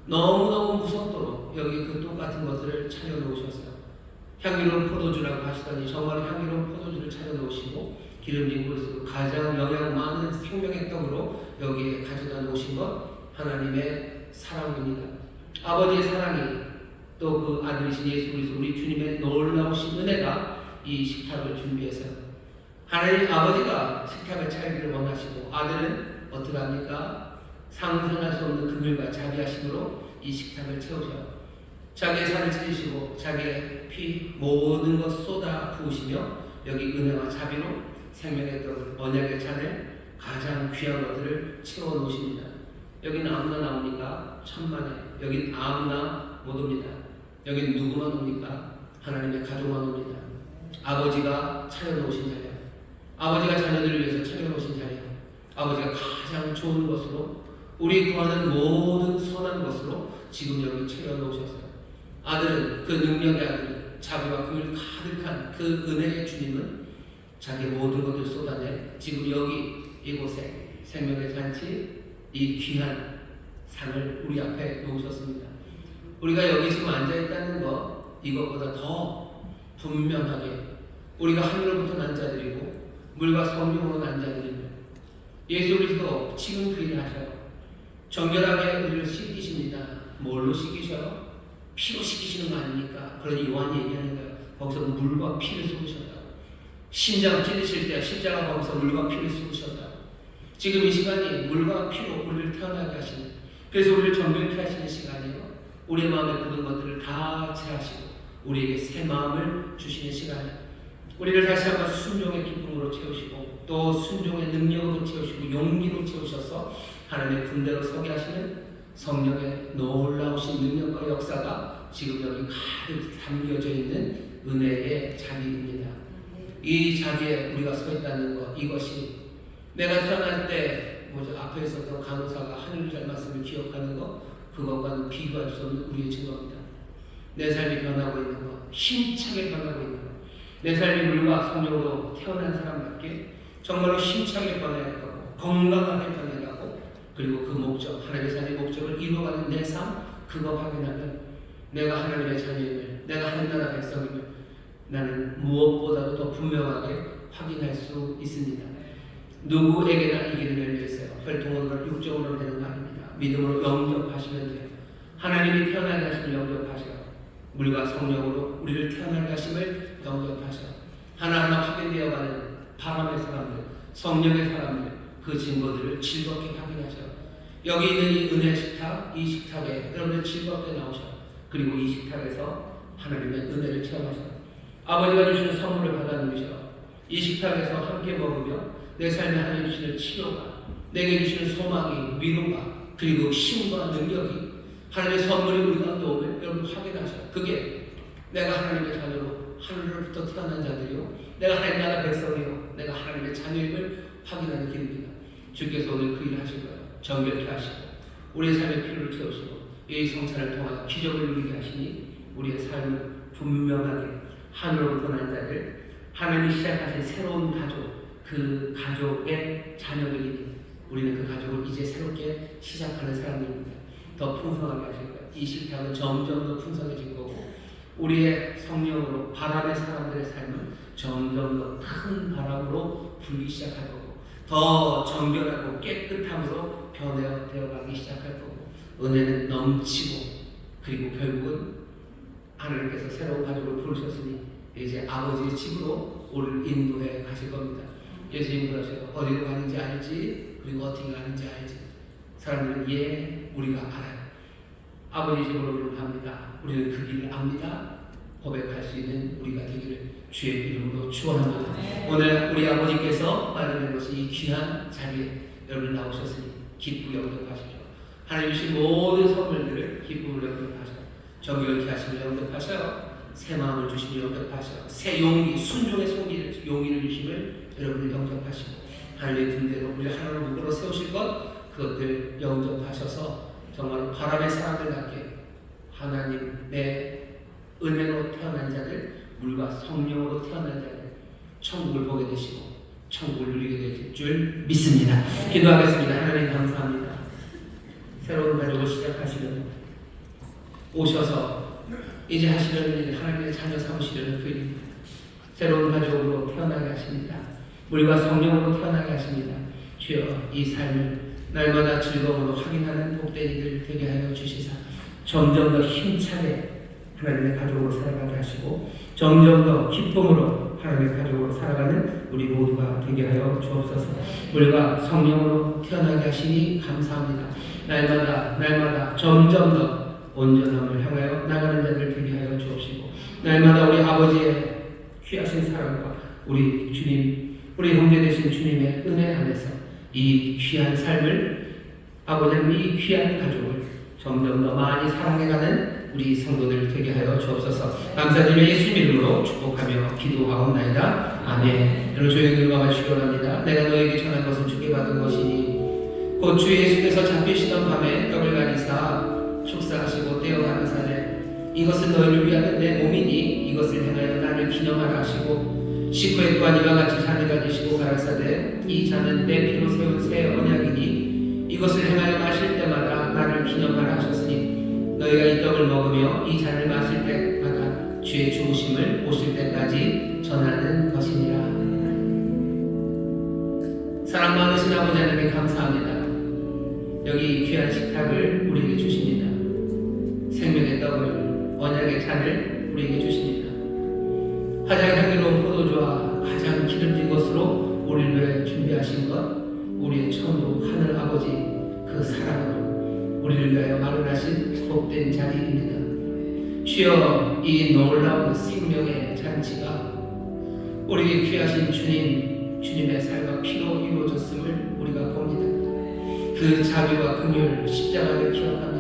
너무너무 무섭도록 여기 그 똑같은 것들을 차려놓으셨어요. 향기로운 포도주라고 하시더니 정말 향기로운 포도주를 차려놓으시고 기름진 골수, 가장 영양 많은 생명의 떡으로 여기에 가져다 놓으신 것 하나님의 사랑입니다. 아버지의 사랑이 또 그 아들이신 예수 그리스도 우리 주님의 놀라우신 은혜가 이 식탁을 준비해서요. 하나님 아버지가 식탁을 차리기를 원하시고 아들은 어떻게 합니까? 상상할 수 없는 긍휼과 자비하심으로 이 식탁을 채우셔요. 자기의 살을 찢으시고 자기의 피 모든 것 쏟아 부으시며 여기 은혜와 자비로 생명의 떡을 언약의 잔을 가장 귀한 것들을 채워 놓으십니다. 여기는 아무나 나옵니까? 천만에. 여긴 아무나 못 옵니다. 여긴 누구만 옵니까? 하나님의 가족만 옵니다. 아버지가 차려놓으신 자리야. 아버지가 자녀들을 위해서 차려놓으신 자리야. 아버지가 가장 좋은 것으로 우리 구하는 모든 선한 것으로 지금 여기 차려놓으셨어요. 아들은 그 능력의 아들, 자비와 긍휼 가득한 그 은혜의 주님은 자기 모든 것을 쏟아내 지금 여기 이곳에 생명의 잔치 이 귀한 상을 우리 앞에 놓으셨습니다. 우리가 여기 지금 앉아있다는 것 이것보다 더 분명하게 우리가 하늘로부터 난 자들이고 물과 성령으로 난 자들입니다. 예수 그리스도 지금 그 일을 하셔요. 정결하게 우리를 씻기십니다. 뭘로 씻기셔요? 피로 씻기시는 거 아닙니까? 그러니 요한이 얘기하는 거예요. 거기서 물과 피를 쏟으셨다. 심장 찢으실 때 십자가 거기서 물과 피를 쏟으셨다. 지금 이 시간이 물과 피로 우리를 태어나게 하시는, 그래서 우리를 정결케 하시는 시간이에요. 우리의 마음에 굳은 것들을 다 제하시고 우리에게 새 마음을 주시는 시간이에요. 우리를 다시 한번 순종의 기쁨으로 채우시고 또 순종의 능력으로 채우시고 용기로 채우셔서 하나님의 군대로 서게 하시는 성령의 놀라우신 능력과 역사가 지금 여기 가득 담겨져 있는 은혜의 자리입니다. 이 자리에 우리가 서 있다는 것, 이것이 내가 태어날 때 앞에 있었던 간호사가 하늘을 닮았음을 기억하는 것, 그것과는 비교할 수 없는 우리의 증거입니다. 내 삶이 변하고 있는 것, 힘차게 변하고 있는 것, 내 삶이 물과 성령으로 태어난 사람답게 정말로 힘차게 변해가고 건강하게 변해가고 그리고 그 목적, 하나님의 자녀의 목적을 이루어가는 내 삶, 그거 확인하면 내가 하나님의 자녀임을, 내가 하나님 나라 백성임을 나는 무엇보다도 더 분명하게 확인할 수 있습니다. 누구에게나 이 길을 열려 있어요. 혈통으로 육적으로 되는 거 아닙니다. 믿음으로 영접하시면 돼요. 하나님이 태어나게 하심을 영접하셔요. 물과 성령으로 우리를 태어나게 하심을 영접하셔요. 하나하나 확인되어가는 바람의 사람들, 성령의 사람들, 그 증거들을 즐겁게 확인하셔요. 여기 있는 이 은혜 식탁, 이 식탁에 여러분들 즐겁게 나오셔. 그리고 이 식탁에서 하나님의 은혜를 체험하셔. 아버지가 주시는 선물을 받아 누리셔. 이 식탁에서 함께 먹으며 내 삶에 하나님 주시는 치료가, 내게 주시는 소망이, 위로가, 그리고 힘과 능력이, 하나님의 선물이 우리 가운데 오면 여러분 확인하셔. 그게 내가 하나님의 자녀로 하늘로부터 태어난 자들이요, 내가 하나님 나라 백성이요, 내가 하나님의 자녀임을 확인하는 길입니다. 주께서 오늘 그 일을 하실 거예요. 정결케 하시고 우리의 삶의 필요를 채우시고 이 성찬을 통하여 기적을 누리게 하시니 우리의 삶은 분명하게 하늘로부터 난 자들, 하나님이 시작하신 새로운 가족, 그 가족의 자녀들이니 우리는 그 가족을 이제 새롭게 시작하는 사람들입니다. 더 풍성하게 하실 거예요. 이 식탁은 점점 더 풍성해질 거고 우리의 성령으로 바람의 사람들의 삶은 점점 더 큰 바람으로 불기 시작할 거고 더 정결하고 깨끗함으로 변화되어가기 시작할 거고 은혜는 넘치고 그리고 결국은 하나님께서 새로운 가족을 부르셨으니 이제 아버지의 집으로 우리를 인도해 가실 겁니다. 예수님 그러세요. 어디로 가는지 알지? 그리고 어떻게 가는지 알지? 사람들은 예, 우리가 알아요. 아버지 집으로 우리는 갑니다. 우리는 그 길을 압니다. 고백할 수 있는 우리가 되기를 주의 이름으로 축원합니다. 오늘 우리 아버지께서 마련한 것이 이 귀한 자리에 여러분 나오셨으니 기쁘게 영접하십시오. 하나님 주신 모든 선물들을 기쁨으로 영접하셔. 정결케 하시며 영접하셔요. 새 마음을 주시며 영접하셔요. 새 용기, 순종의 용기를 주심을 여러분을 영접하시고 하나님의 군대로 우리 하나로 묶어 세우실 것 그것들 영접하셔서 정말 바람의 사람들 같게 하나님의 은혜로 태어난 자들, 물과 성령으로 태어난 자들 천국을 보게 되시고 천국을 누리게 되실 줄 믿습니다. 기도하겠습니다. 하나님 감사합니다. 새로운 가족을 시작하시려는 오셔서 이제 하시려는 일, 하나님의 자녀 삼으시려는 그 일, 새로운 가족으로 태어나게 하십니다. 물과 성령으로 태어나게 하십니다. 주여 이 삶을 날마다 즐거움으로 확인하는 복된 이들 되게 하여 주시사 점점 더 힘차게 하나님의 가족으로 살아가게 하시고 점점 더 기쁨으로 하나님의 가족으로 살아가는 우리 모두가 되게 하여 주옵소서. 물과 성령으로 태어나게 하시니 감사합니다. 날마다 점점 더 온전함을 향하여 나가는 자들 되게 하여 주옵시고 날마다 우리 아버지의 귀하신 사랑과 우리 주님, 우리 형제 되신 주님의 은혜 안에서 이 귀한 삶을 아버지는 이 귀한 가족을 점점 더 많이 사랑해가는 우리 성도들 되게 하여 주옵소서. 감사드리며 예수님 이름으로 축복하며 기도하옵나이다. 아멘. 여러분 조용히 눈을 감으시기 원합니다. 내가 너에게 전한 것은 주께 받은 것이니 곧 주 예수께서 잡히시던 밤에 떡을 가지사 축사하시고 떼어 가르사대 이것은 너희를 위하여 내 몸이니 이것을 행하여 나를 기념하라 하시고 식후에 또한 이와 같이 잔을 가지시고 가르사대 이 잔은 내 피로 세운 새 언약이니 이것을 행하여 마실 때마다 나를 기념하라 하셨으니 너희가 이 떡을 먹으며 이 잔을 마실 때마다 주의 죽으심을 오실 때까지 전하는 것이니라. 사랑 많으신 아버지 하나님 감사합니다. 여기 귀한 식탁을 우리에게 주십니다. 생명의 떡을 언약의 잔을 우리에게 주십니다. 가장 향기로운 포도주와 가장 기름진 것으로 우리를 위해 준비하신 것 우리의 천국 하늘 아버지 그 사랑으로 우리를 위하여 마련하신 복된 자리입니다. 주여 이 놀라운 생명의 잔치가 우리에게 귀하신 주님의 삶과 피로 이루어졌음을 우리가 봅니다. 그 자비와 긍휼 십자가를 기억합니다.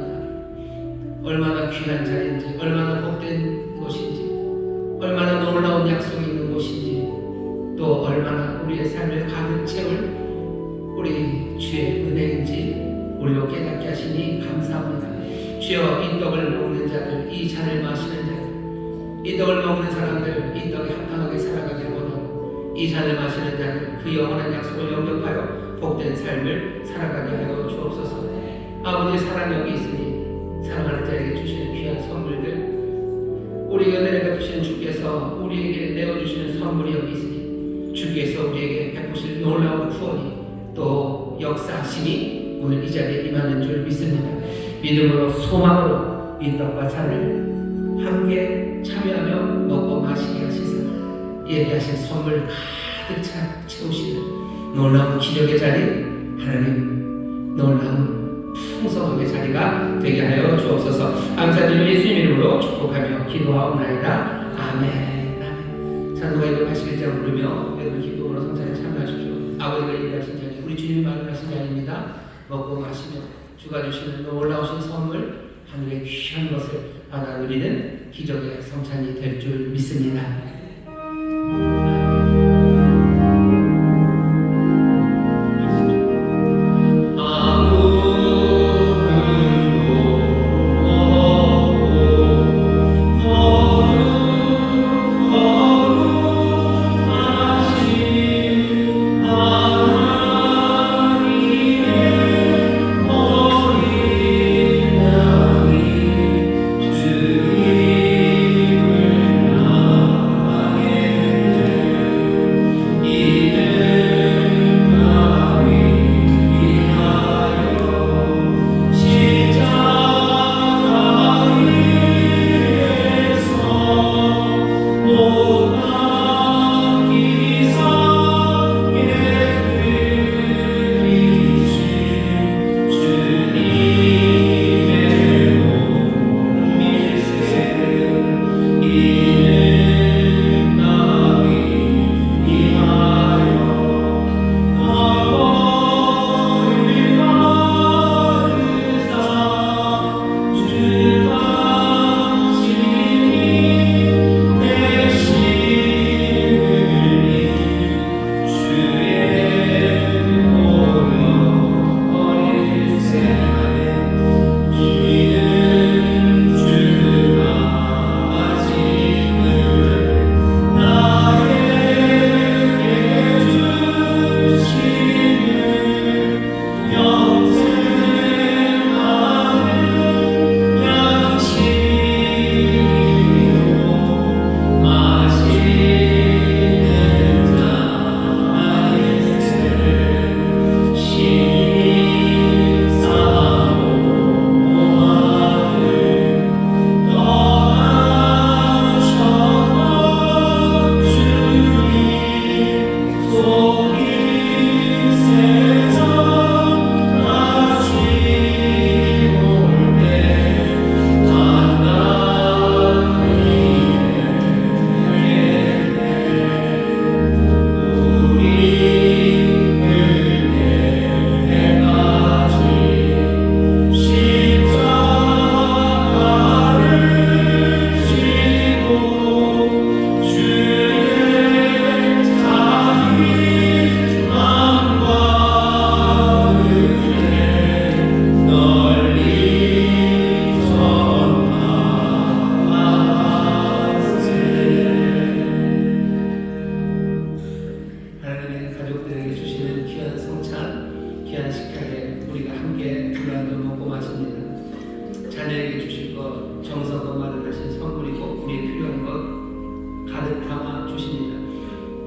얼마나 귀한 자리인지 얼마나 복된 곳인지 얼마나 놀라운 약속이 있는 곳인지 또 얼마나 우리의 삶을 가득 채울 우리 주의 은혜인지 우리로 깨닫게 하시니 감사합니다. 주여 이 떡을 먹는 자들, 이 잔을 마시는 자들, 이 떡을 먹는 사람들, 이 떡에 합당하게 살아가기를 원하고 이 잔을 마시는 자들, 그 영원한 약속을 영접하여 복된 삶을 살아가게 하여 주옵소서. 아버지의 사랑이 여기 있으니 사랑하는 자에게 주시는 귀한 선물들 우리 은혜를 베푸시는 주께서 우리에게 내어주시는 선물이 여기 있으니 주께서 우리에게 베푸실 놀라운 구원이 또 역사하심이 오늘 이 자리에 임하는 줄 믿습니다. 믿음으로 소망으로 이 떡과 잔을 함께 참여하며 먹고 마시게 하시사 예비하신 선물 가득 채우시는 놀라운 기적의 자리 하나님 놀라운 풍성하게 자리가 되게 하여 주옵소서. 감사드리며 예수님 이름으로 축복하며 기도하옵나이다. 아멘. 아멘. 찬송가 281장 부르며 여러분 기도로 성찬에 참여하십시오. 아버지가 얘기하신 자리, 우리 주님이 말씀하신 자리입니다. 먹고 마시며 주가 주시는 놀라우신 선물, 하늘의 귀한 것을 받아 누리는 기적의 성찬이 될 줄 믿습니다.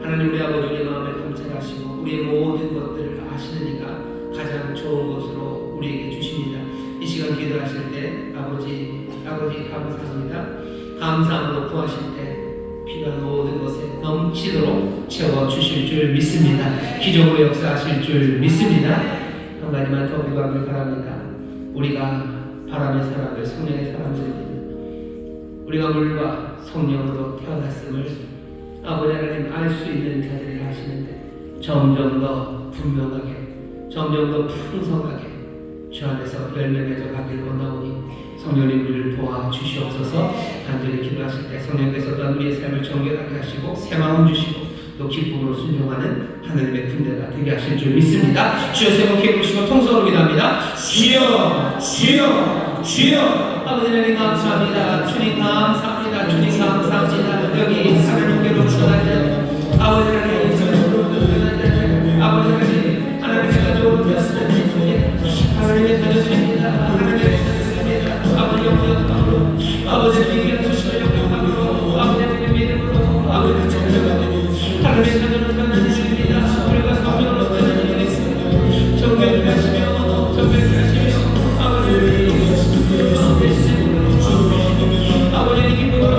하나님 우리 아버지 우리 마음에 감찰하시고 우리의 모든 것들을 아시느니가 가장 좋은 것으로 우리에게 주십니다. 이 시간 기도하실 때 아버지 감사합니다. 감사함으로 구하실 때 필요한 모든 것에 넘치도록 채워주실 줄 믿습니다. 기적으로 역사하실 줄 믿습니다. 한 가지만 더 기도하길 바랍니다. 우리가 바람의 사람들, 성령의 사람들입니다. 우리가 물과 성령으로 태어났음을 아버지 하나님 알 수 있는 자들이 하시는데 점점 더 분명하게, 점점 더 풍성하게 주 안에서 열매 맺어 가길 원하오니 성령님 우리를 도와주시옵소서. 간절히 기도하실 때 성령께서 또한 우리의 삶을 정결하게 하시고 새 마음 주시고 또 기쁨으로 순종하는 하나님의 군대가 되게 하실 줄 믿습니다. 주여 세 번 기회 부르시고 통성으로 기도합니다. 주여 주여 주여. 아버지 하나님 감사합니다. 주님 감사합니다. 주님 감사합니다. 여기 하나님께로 전하자. 아버지 하나님 아버지 하나님 하나님의 가족으로 되었습니다. 하나님의 가족입니다. 하나님의 가족입니다. 아버지 영광으로 아버지 하나님의 주시는 영광으로 아버지 하나님의 믿음으로 아버지 하나님의 가족을 만나주십니다. 우리가 성령으로 만나주겠습니다. 정결을 하시며 정결을 하시며 아버지 아버지 기쁨으로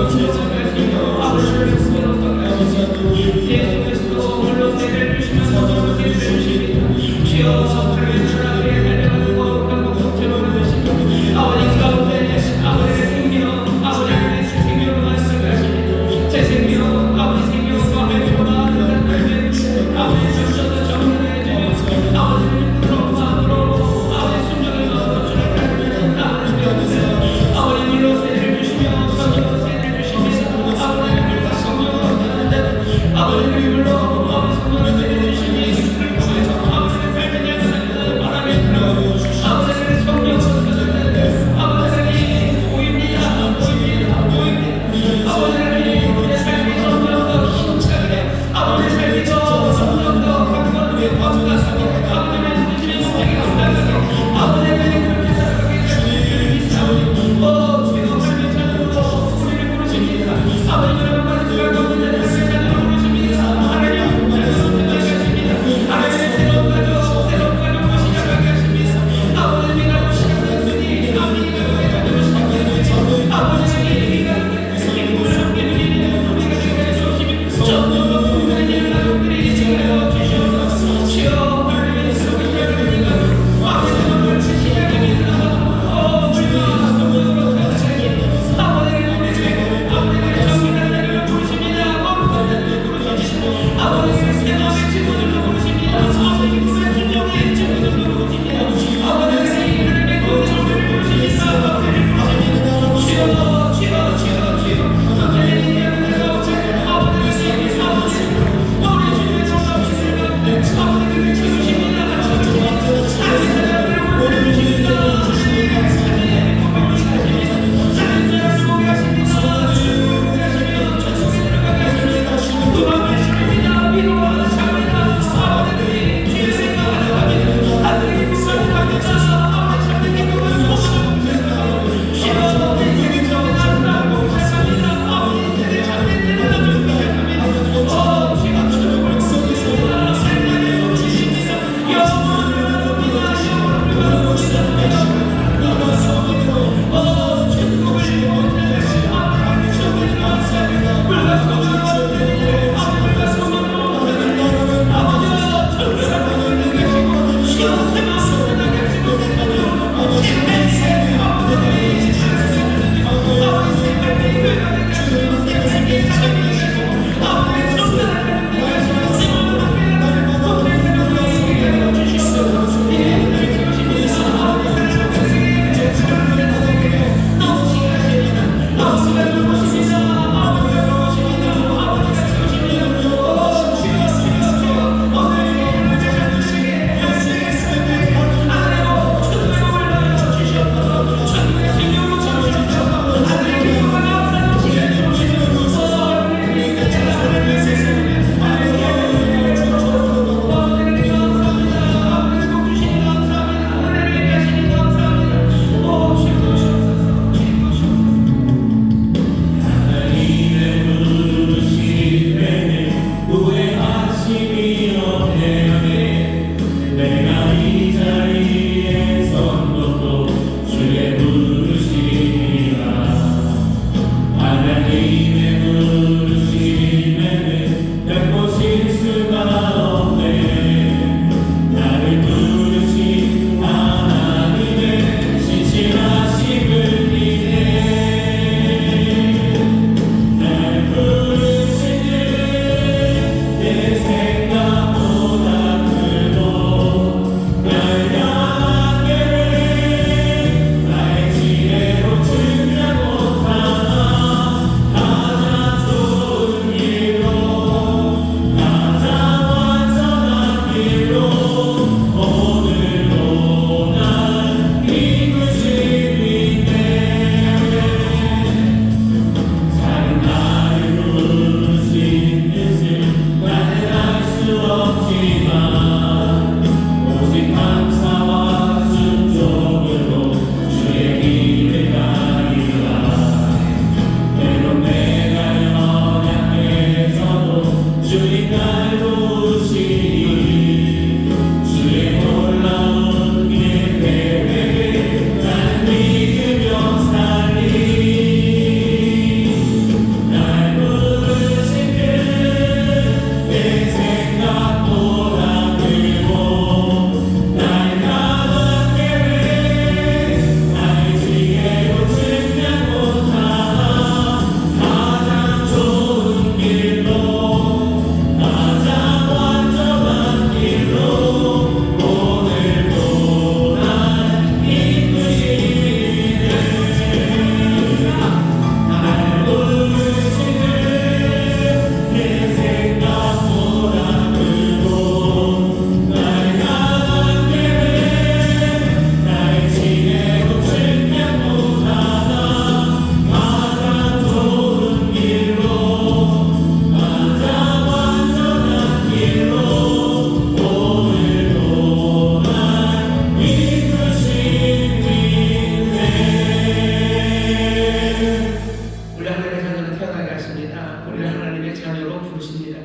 하십니다. 우리를 하나님의 자녀로 부르십니다.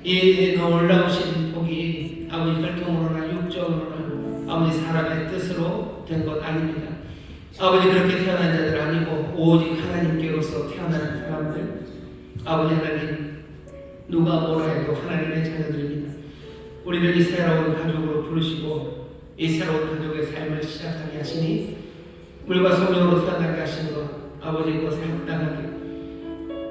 이 놀라우신 복이 아버지 혈통으로나 육적으로나 아버지 사람의 뜻으로 된 것 아닙니다. 아버지 그렇게 태어난 자들 아니고 오직 하나님께로서 태어난 사람들, 아버지 하나님 누가 뭐라 해도 하나님의 자녀들입니다. 우리를 이 새로운 가족으로 부르시고 이 새로운 가족의 삶을 시작하게 하시니 물과 성령으로 태어나게 하신 것 아버지 그것을 합당하게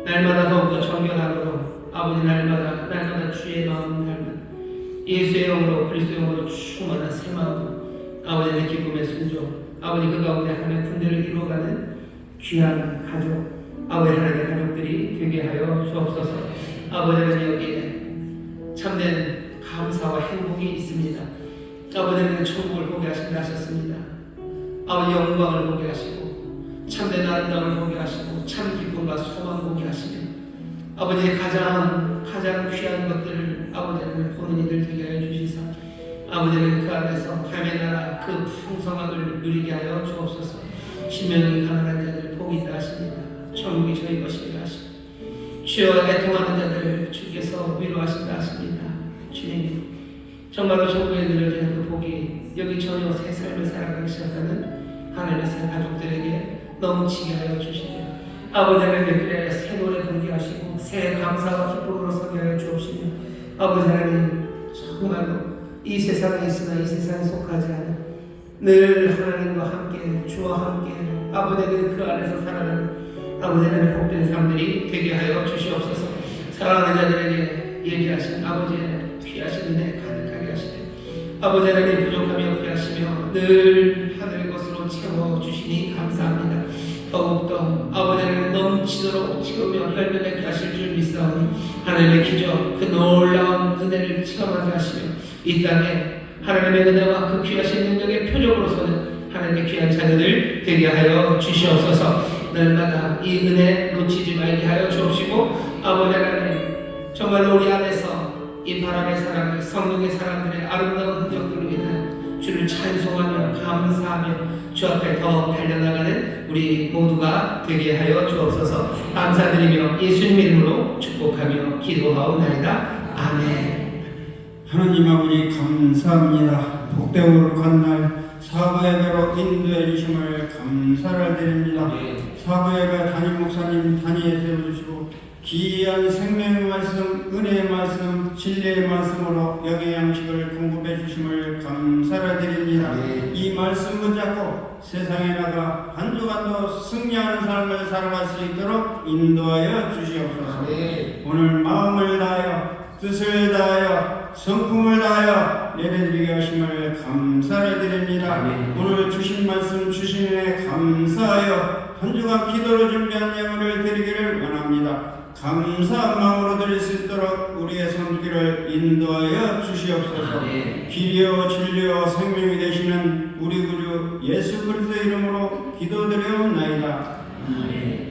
날마다 더욱더 정결함으로 아버지 날마다 주의 마음 닮은 예수의 영으로 그리스도의 영으로 충만한 새 마음 아버지의 기쁨의 순종 아버지 그 가운데 하나님의 군대를 이루어가는 귀한 가족 아버지 하나님의 가족들이 되게 하여 주옵소서. 아버지는 여기에 참된 감사와 행복이 있습니다. 아버지는 천국을 보게 하신다 하셨습니다. 아버지 영광을 보게 하시고 참된 아름다움을 보게 하시고 참 기쁨과 소망을 보게 하시며 아버지의 가장 귀한 것들을 아버지는 보는 이들 되게 하여 주시사 아버지는 그 안에서 하나님의 나라 그 풍성함을 누리게 하여 주옵소서. 신명이 가난한 자들 복이 있다 하십니다. 천국이 저희 것이라 하시고 주여 애통하는 자들을 주께서 위로하신다 하십니다. 주님 정말로 천국에 누려지는 그 복이 여기 전혀 새 삶을 살아가기 시작하는 하나님의 새 가족들에게 넘치게 하여 주시며 아버지 하나님 그래 새 노래 부르게 하시고 새 감사와 기쁨으로 서게 하여 주옵시며 아버지 하나님 정말로 이 세상에 있으나 이 세상에 속하지 않은 늘 하나님과 함께 주와 함께 아버지는 그 안에서 살아가는 아버지 하나님 복된 사람들이 되게 하여 주시옵소서. 사랑하는 자들에게 예비하신 아버지의 귀하신 은혜 가득하게 하시며 아버지 하나님 부족함이 없게 하시며 늘 하늘의 것으로 채워주시니 감사합니다. 더욱더 아버지 하나님 넘치도록 채우며 열매 맺게 하실 줄 믿사오니 하나님의 기적 그 놀라운 은혜를 체험하게 하시며 이 땅에 하나님의 은혜와 그 귀하신 능력의 표적으로서는 하나님의 귀한 자녀들 되게 하여 주시옵소서. 날마다 이 은혜 놓치지 말게 하여 주옵시고 아버지 하나님 정말 우리 안에서 이 바람의 사람들 성령의 사람들의 아름다운 흔적들로 인해 주를 찬송하며 감사하며 주 앞에 더 달려나가는 우리 모두가 되게 하여 주옵소서. 감사드리며 예수님 이름으로 축복하며 기도하옵나이다. 아멘. 하나님 아버지 감사합니다. 복되고 거룩한 날 사부예배로 인도해 주심을 감사를 드립니다. 사부예배 담임 목사님 단위에 세워주시고 귀한 생명의 말씀, 은혜의 말씀, 진리의 말씀으로 영양식을 공급해 주심을 감사를 드립니다. 이 말씀 붙잡고 세상에 나가 한 주간도 승리하는 삶을 살아갈 수 있도록 인도하여 주시옵소서. 오늘 마음을 다하여 뜻을 다하여 성품을 다하여 예배드리게 하심을 감사를 드립니다. 오늘 주신 말씀 주신 은혜 감사하여 한 주간 기도로 준비한 예물을 드리기를 원합니다. 감사한 마음으로 드릴 수 있도록 우리의 손길을 인도하여 주시옵소서. 길이요 진리요 생명이 되시는 우리 구주 예수 그리스도 이름으로 기도드려옵나이다. 아멘.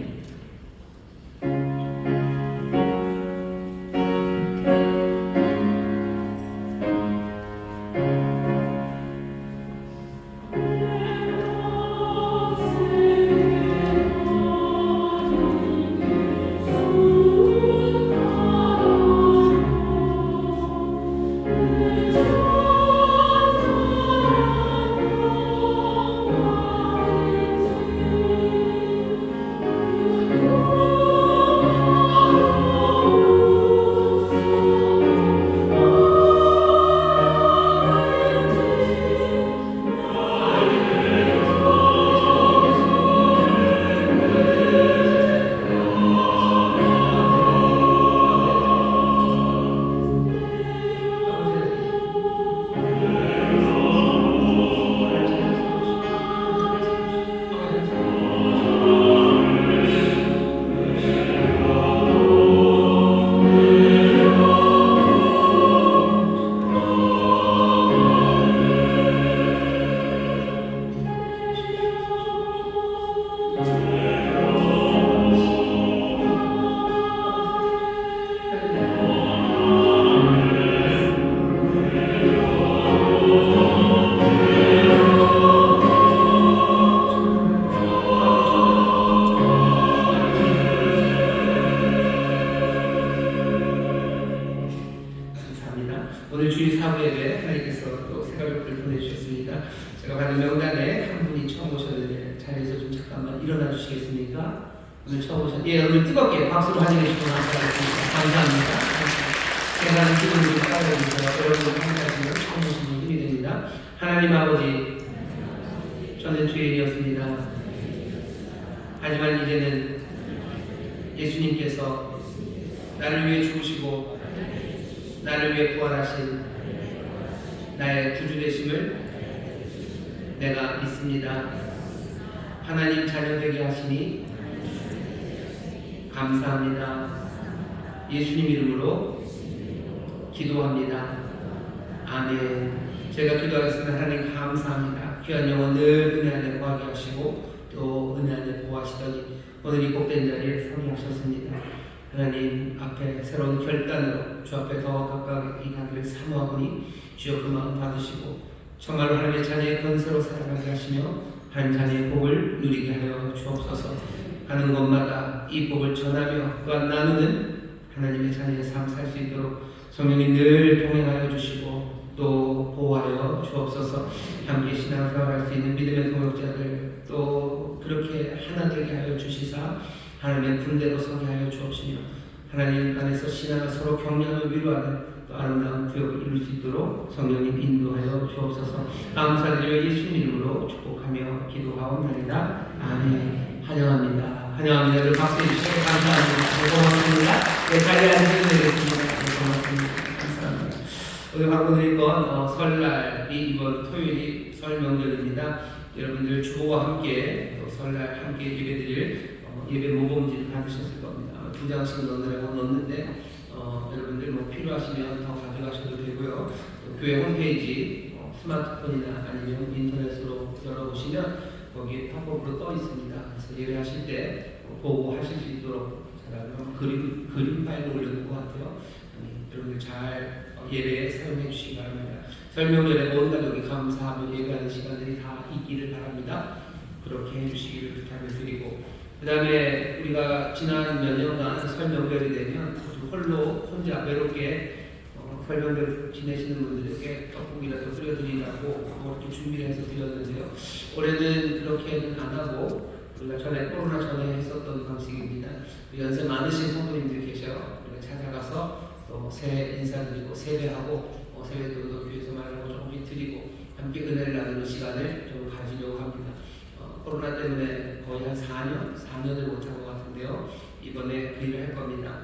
주시겠습니까? 오늘 처음 오셨, 예, 여러분 뜨겁게 박수로 환영해 주시고 감사하겠습니다. 감사합니다. 제가 기도를 따라해주셔서 여러분들 함께하시면 처음 오시는 힘이 됩니다. 하나님 아버지, 저는 죄인이었습니다. 하지만 이제는 예수님께서 나를 위해 죽으시고 나를 위해 부활하신 나의 구주 되심을 내가 믿습니다. 하나님 자녀 되게 하시니 감사합니다. 예수님 이름으로 기도합니다. 아멘. 제가 기도하겠습니다. 하나님 감사합니다. 귀한 영혼 늘 은혜 안에 거하게 하시고 또 은혜 안에 보호하시더니 오늘 이 복된 자리에 서게 하셨습니다. 하나님 앞에 새로운 결단으로 주 앞에 더 가까이 가기를 사모하오니 주여 그 마음 받으시고 정말로 하나님의 자녀의 권세로 살아가게 하시며 한 자녀의 복을 누리게 하여 주옵소서. 가는 곳마다 이 복을 전하며 또한 나누는 하나님의 자녀의 삶 살 수 있도록 성령이 늘 동행하여 주시고 또 보호하여 주옵소서. 함께 신앙생활할 수 있는 믿음의 동역자들 또 그렇게 하나 되게 하여 주시사 하나님의 군대로 서게 하여 주옵시며 하나님 안에서 신앙을 서로 격려하며 위로하는 또 아름다운 구역을 이룰 수 있도록 성령님 인도하여 주옵소서. 감사드리며 예수님 이름으로 축복하며 기도하옵나이다. 아멘. 환영합니다. 환영합니다. 여러분 박수 해주시고 감사합니다. 고맙습니다. 네, 자리에 앉으시겠습니다. 고맙습니다. 감사합니다. 오늘 갖고 드릴 건 설날이 이번 토요일이 설 명절입니다. 여러분들 주보와 함께 또 설날 함께 예배드릴 예배 모범지를 받으셨을 겁니다. 2장씩 넣느라고 넣는데 여러분들 뭐 필요하시면 더 가져가셔도 되고요. 또 교회 홈페이지 스마트폰이나 아니면 인터넷으로 열어보시면 거기에 팝업으로 떠 있습니다. 그래서 예배하실 때 보고 하실 수 있도록 제가 그림 파일을 올려놓은 것 같아요. 여러분들 잘 예배에 사용해 주시기 바랍니다. 설명절에 온 가족이 감사하며 예배하는 시간들이 다 있기를 바랍니다. 그렇게 해주시기를 부탁을 드리고 그 다음에 우리가 지난 몇 년간 설명절이 되면 홀로 혼자 외롭게 설명절 지내시는 분들에게 떡국이라도 끓여드리라고 이렇게 준비를 해서 드렸는데요. 올해는 그렇게는 안 하고 우리가 전에 코로나 전에 했었던 방식입니다. 연세 많으신 성도님들 계셔. 우리가 찾아가서 또 새해 인사드리고 세배하고 세배도 교회에서 말하고 조금 드리고 함께 은혜를 나누는 시간을 좀 가지려고 합니다. 코로나 때문에 거의 한 4년을 못한 것 같은데요. 이번에 그 일을 할 겁니다.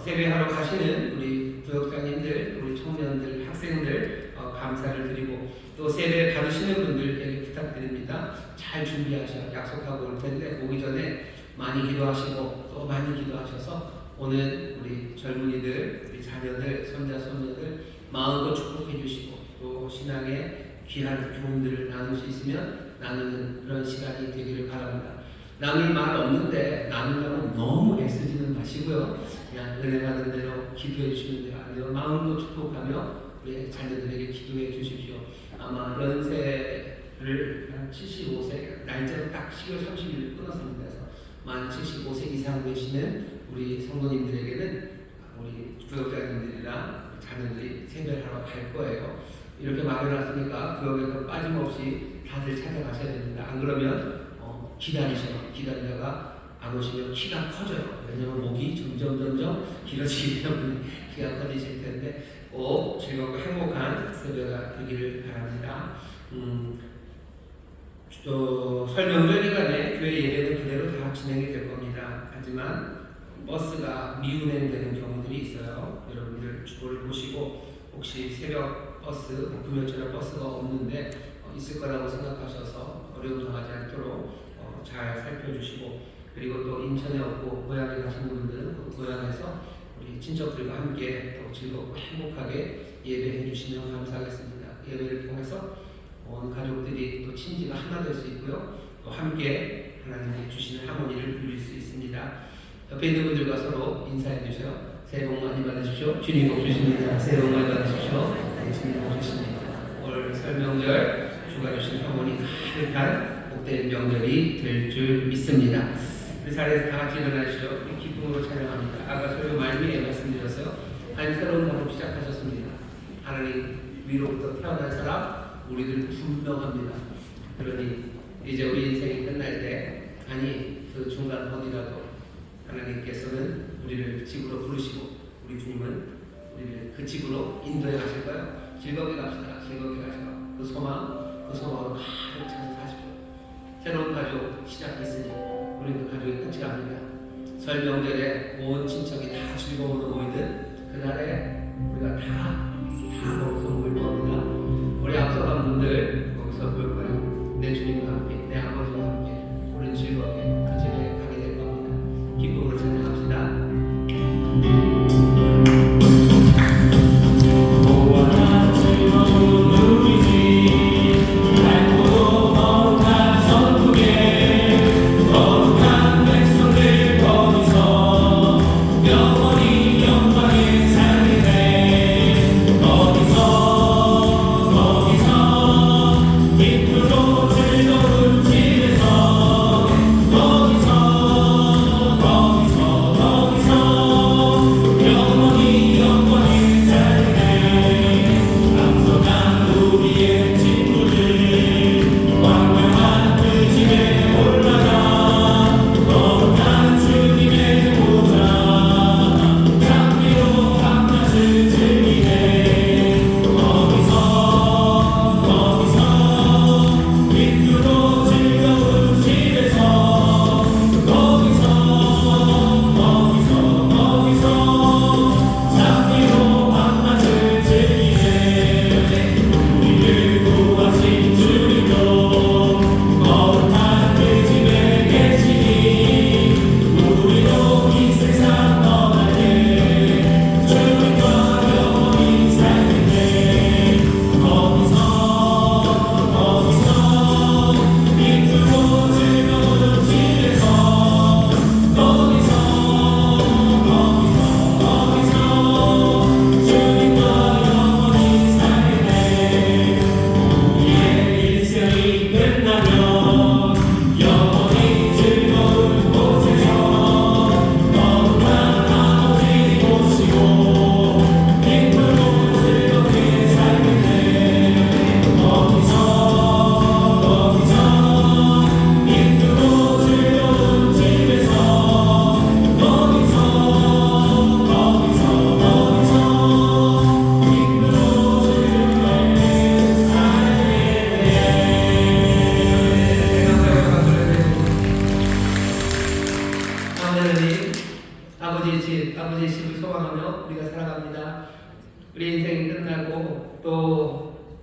세배하러 가시는 우리 부역장님들, 우리 청년들, 학생들 감사를 드리고 또 세배 받으시는 분들에게 부탁드립니다. 잘 준비하셔. 약속하고 올 텐데 오기 전에 많이 기도하시고 또 많이 기도하셔서 오늘 우리 젊은이들, 우리 자녀들, 손자, 손녀들 마음껏 축복해 주시고 또 신앙의 귀한 교훈들을 나눌 수 있으면 나누는 그런 시간이 되기를 바랍니다. 나눌 말 없는데 나누려면 너무 애쓰지는 마시고요. 그냥 은혜 받은 대로 기도해 주시면 돼요. 아니면 마음도 축복하며 우리 자녀들에게 기도해 주십시오. 아마 연세를 한 75세, 날짜로 딱 10월 30일 끊었습니다. 그래서 만 75세 이상 되시는 우리 성도님들에게는 우리 구역자님들이랑 자녀들이 세배를 하러 갈 거예요. 이렇게 마련했으니까 구역에서 빠짐없이 다들 찾아가셔야 됩니다. 안 그러면 기다리다가 안 오시면 키가 커져요. 왜냐면 목이 점점 길어지기 때문에 키가 커지실 텐데 꼭 즐겁고 행복한 세배가 되기를 바랍니다. 설명절 기간에 교회 예배는 그대로 다 진행이 될 겁니다. 하지만 버스가 미운행되는 경우들이 있어요. 여러분들 주보를 보시고 혹시 새벽 버스, 금요일날 버스가 없는데 있을 거라고 생각하셔서 어려움 당하지 않도록 잘 살펴주시고 그리고 또 인천에 없고 고향에 가시는 분들은 그 고향에서 우리 친척들과 함께 더 즐겁고 행복하게 예배해 주시면 감사하겠습니다. 예배를 통해서 온 가족들이 또 친지가 하나 될 수 있고요. 또 함께 하나님이 주시는 하모니를 누릴 수 있습니다. 옆에 있는 분들과 서로 인사해 주세요. 새해 복 많이 받으십시오. 주님 복 주십니다. 새해 복 많이 받으십시오. 주님 복 주십니다. 올 설명절 주가 주신 하모니 가득한 복된 명절이 될 줄 믿습니다. 우리 자리에서 다 같이 일어나시죠. 기쁨으로 찬양합니다. 아까 설교 말미에 말씀드렸어요. 한 새로운 작업 시작하셨습니다. 하나님 위로부터 태어난 사람 우리들 분명합니다. 그러니 이제 우리 인생이 끝날 때 아니 그 중간 어디라도 하나님께서는 우리를 집으로 부르시고 우리 주님은 우리를 그 집으로 인도해 가실 거예요. 즐겁게 갑시다. 즐겁게 가시고 그 소망으로 가득 차서 사십시오. 새로운 가족 시작했으니 우리 그 가족의 끝이 아닙니다. 설 명절에 온 친척이 다 즐거움으로 모이는 그날에 우리가 다 거기서 모일 겁니다. 우리 앞서간 분들 거기서 모일 거예요. 내 주님과 함께, 내 아버지와 함께 우리는 즐겁게 그 집에 가게 될 겁니다. 기쁨으로 찬양합시다. 아버지의 집을 소망하며 우리가 살아갑니다. 우리 인생이 끝나고 또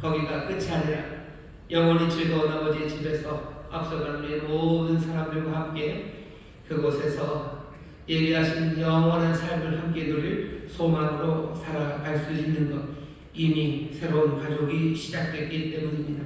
거기가 끝이 아니라 영원히 즐거운 아버지의 집에서 앞서간 우리의 모든 사람들과 함께 그곳에서 예비하신 영원한 삶을 함께 누릴 소망으로 살아갈 수 있는 것, 이미 새로운 가족이 시작됐기 때문입니다.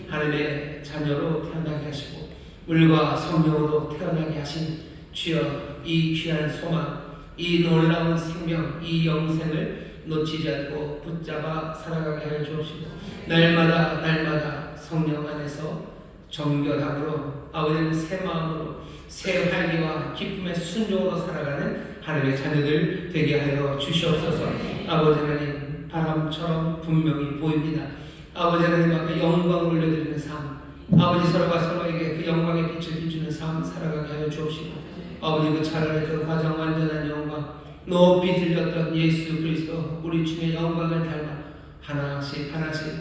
하늘의 자녀로 태어나게 하시고 물과 성령으로 태어나게 하신 주여, 이 귀한 소망, 이 놀라운 생명, 이 영생을 놓치지 않고 붙잡아 살아가게 하여 주옵시고, 날마다 성령 안에서 정결함으로 아버지는 새 마음으로 새 활기와 기쁨의 순종으로 살아가는 하나님의 자녀들 되게 하여 주시옵소서. 아버지 하나님, 바람처럼 분명히 보입니다. 아버지 하나님 앞에 영광을 올려드리는 삶, 아버지 서로가 서로에게 그 영광의 빛을 비추는 삶 살아가게 하여 주옵시고, 아버지 그 차라리던 가장 완전한 영광, 높이 들렸던 예수 그리스도 우리 주의 영광을 닮아 하나씩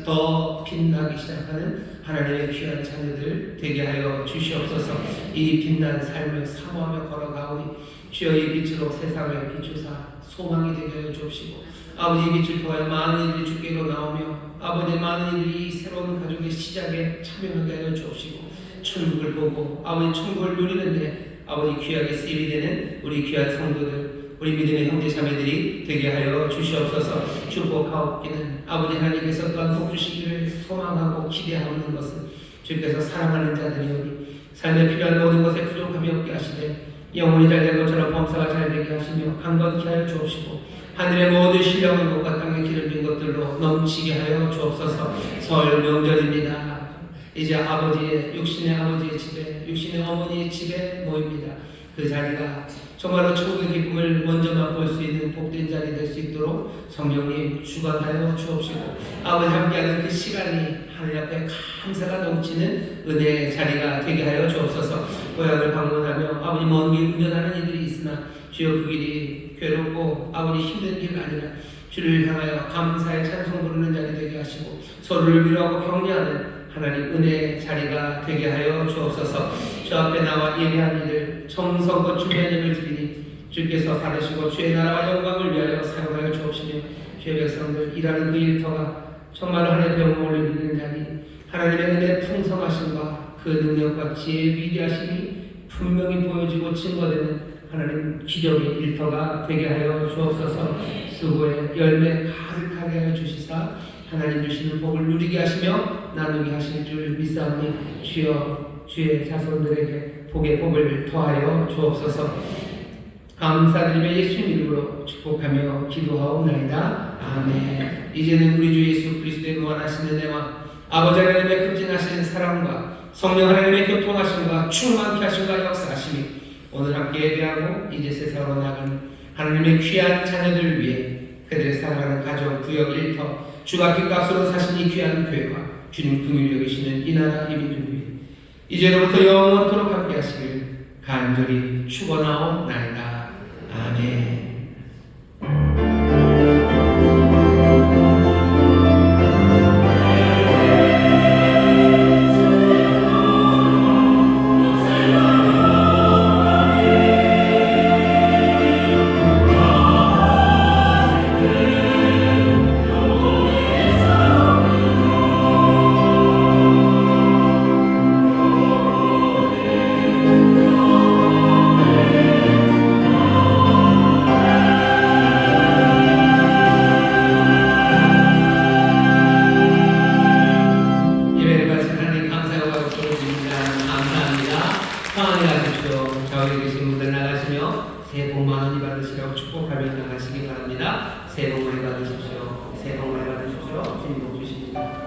더 빛나기 시작하는 하나님의 귀한 자녀들 되게 하여 주시옵소서. 이 빛난 삶을 사모하며 걸어가오니 주여, 이 빛으로 세상을 비추사 소망이 되게 하여 주옵시고, 아버지 이 빛을 통하여 많은 이들이 주께로 나오며 아버지 많은 이들이 이 새로운 가족의 시작에 참여하게 하여 주옵시고, 천국을 보고 아버지 천국을 누리는데 아버지 귀하게 쓰임이 되는 우리 귀한 성도들, 우리 믿음의 형제 자매들이 되게 하여 주시옵소서. 축복하옵기는 아버지 하나님께서 또한 복 주시기를 소망하고 기대하는 것은 주께서 사랑하는 자들이오니 삶에 필요한 모든 것에 부족함이 없게 하시되 영혼이 잘된 것처럼 범사가 잘되게 하시며 강건케 하여 주옵시고, 하늘의 모든 신령한 것과 땅에 기름진 것들로 넘치게 하여 주옵소서. 설 명절입니다. 이제 육신의 아버지의 집에, 육신의 어머니의 집에 모입니다. 그 자리가 정말로 천국의 기쁨을 먼저 맛볼 수 있는 복된 자리 될 수 있도록 성령님 주관하여 주옵시고 아버지 함께하는 그 시간이 하늘 앞에 감사가 넘치는 은혜의 자리가 되게 하여 주옵소서. 고향을 방문하며 아버지 먼 길 운전하는 이들이 있으나 주여 그 길이 괴롭고 아버지 힘든 길 아니라 주를 향하여 감사의 찬송 부르는 자리 되게 하시고 서로를 위로하고 격려하는 하나님 은혜의 자리가 되게 하여 주옵소서. 주 앞에 나와 예배한 이들 정성껏 주의 예배를 드리니 주께서 받으시고 주의 나라와 영광을 위하여 사용하여 주옵시며 주의 백성들 일하는 그 일터가 정말로 하나님의 영광을 올리는 자리 하나님의 은혜 풍성하심과 그 능력과 지혜의 위대하심이 분명히 보여지고 증거되는 하나님 기적의 일터가 되게 하여 주옵소서. 수고의 열매 가득하게 하여 주시사 하나님 주시는 복을 누리게 하시며 나누게 하실 줄 믿사오니 주여 주의 자손들에게 복의 복을 더하여 주옵소서. 감사드리며 예수님 이름으로 축복하며 기도하옵나이다. 아멘. 이제는 우리 주 예수 그리스도의 무한하신 은혜와 아버지 하나님의 극진하신 사랑과 성령 하나님의 교통하심과 충만케 하심과 역사하심이 오늘 함께 예배하고 이제 세상으로 나가는 하나님의 귀한 자녀들을 위해 그들의 살아가는 가정, 구역, 일터 주가 빚값으로 사신 이 귀한 교회와 주님 긍휼히 여기시는 이 나라 이 민족 위에 이제로부터 영원토록 함께 하시길 간절히 축원하옵나이다. 아멘. 저기 계신 분들 나가시며 새해 복 많이 받으시라고 축복하며 나가시기 바랍니다. 새해 복 많이 받으십시오. 새해 복 많이 받으십시오. 주님 복 주십니다.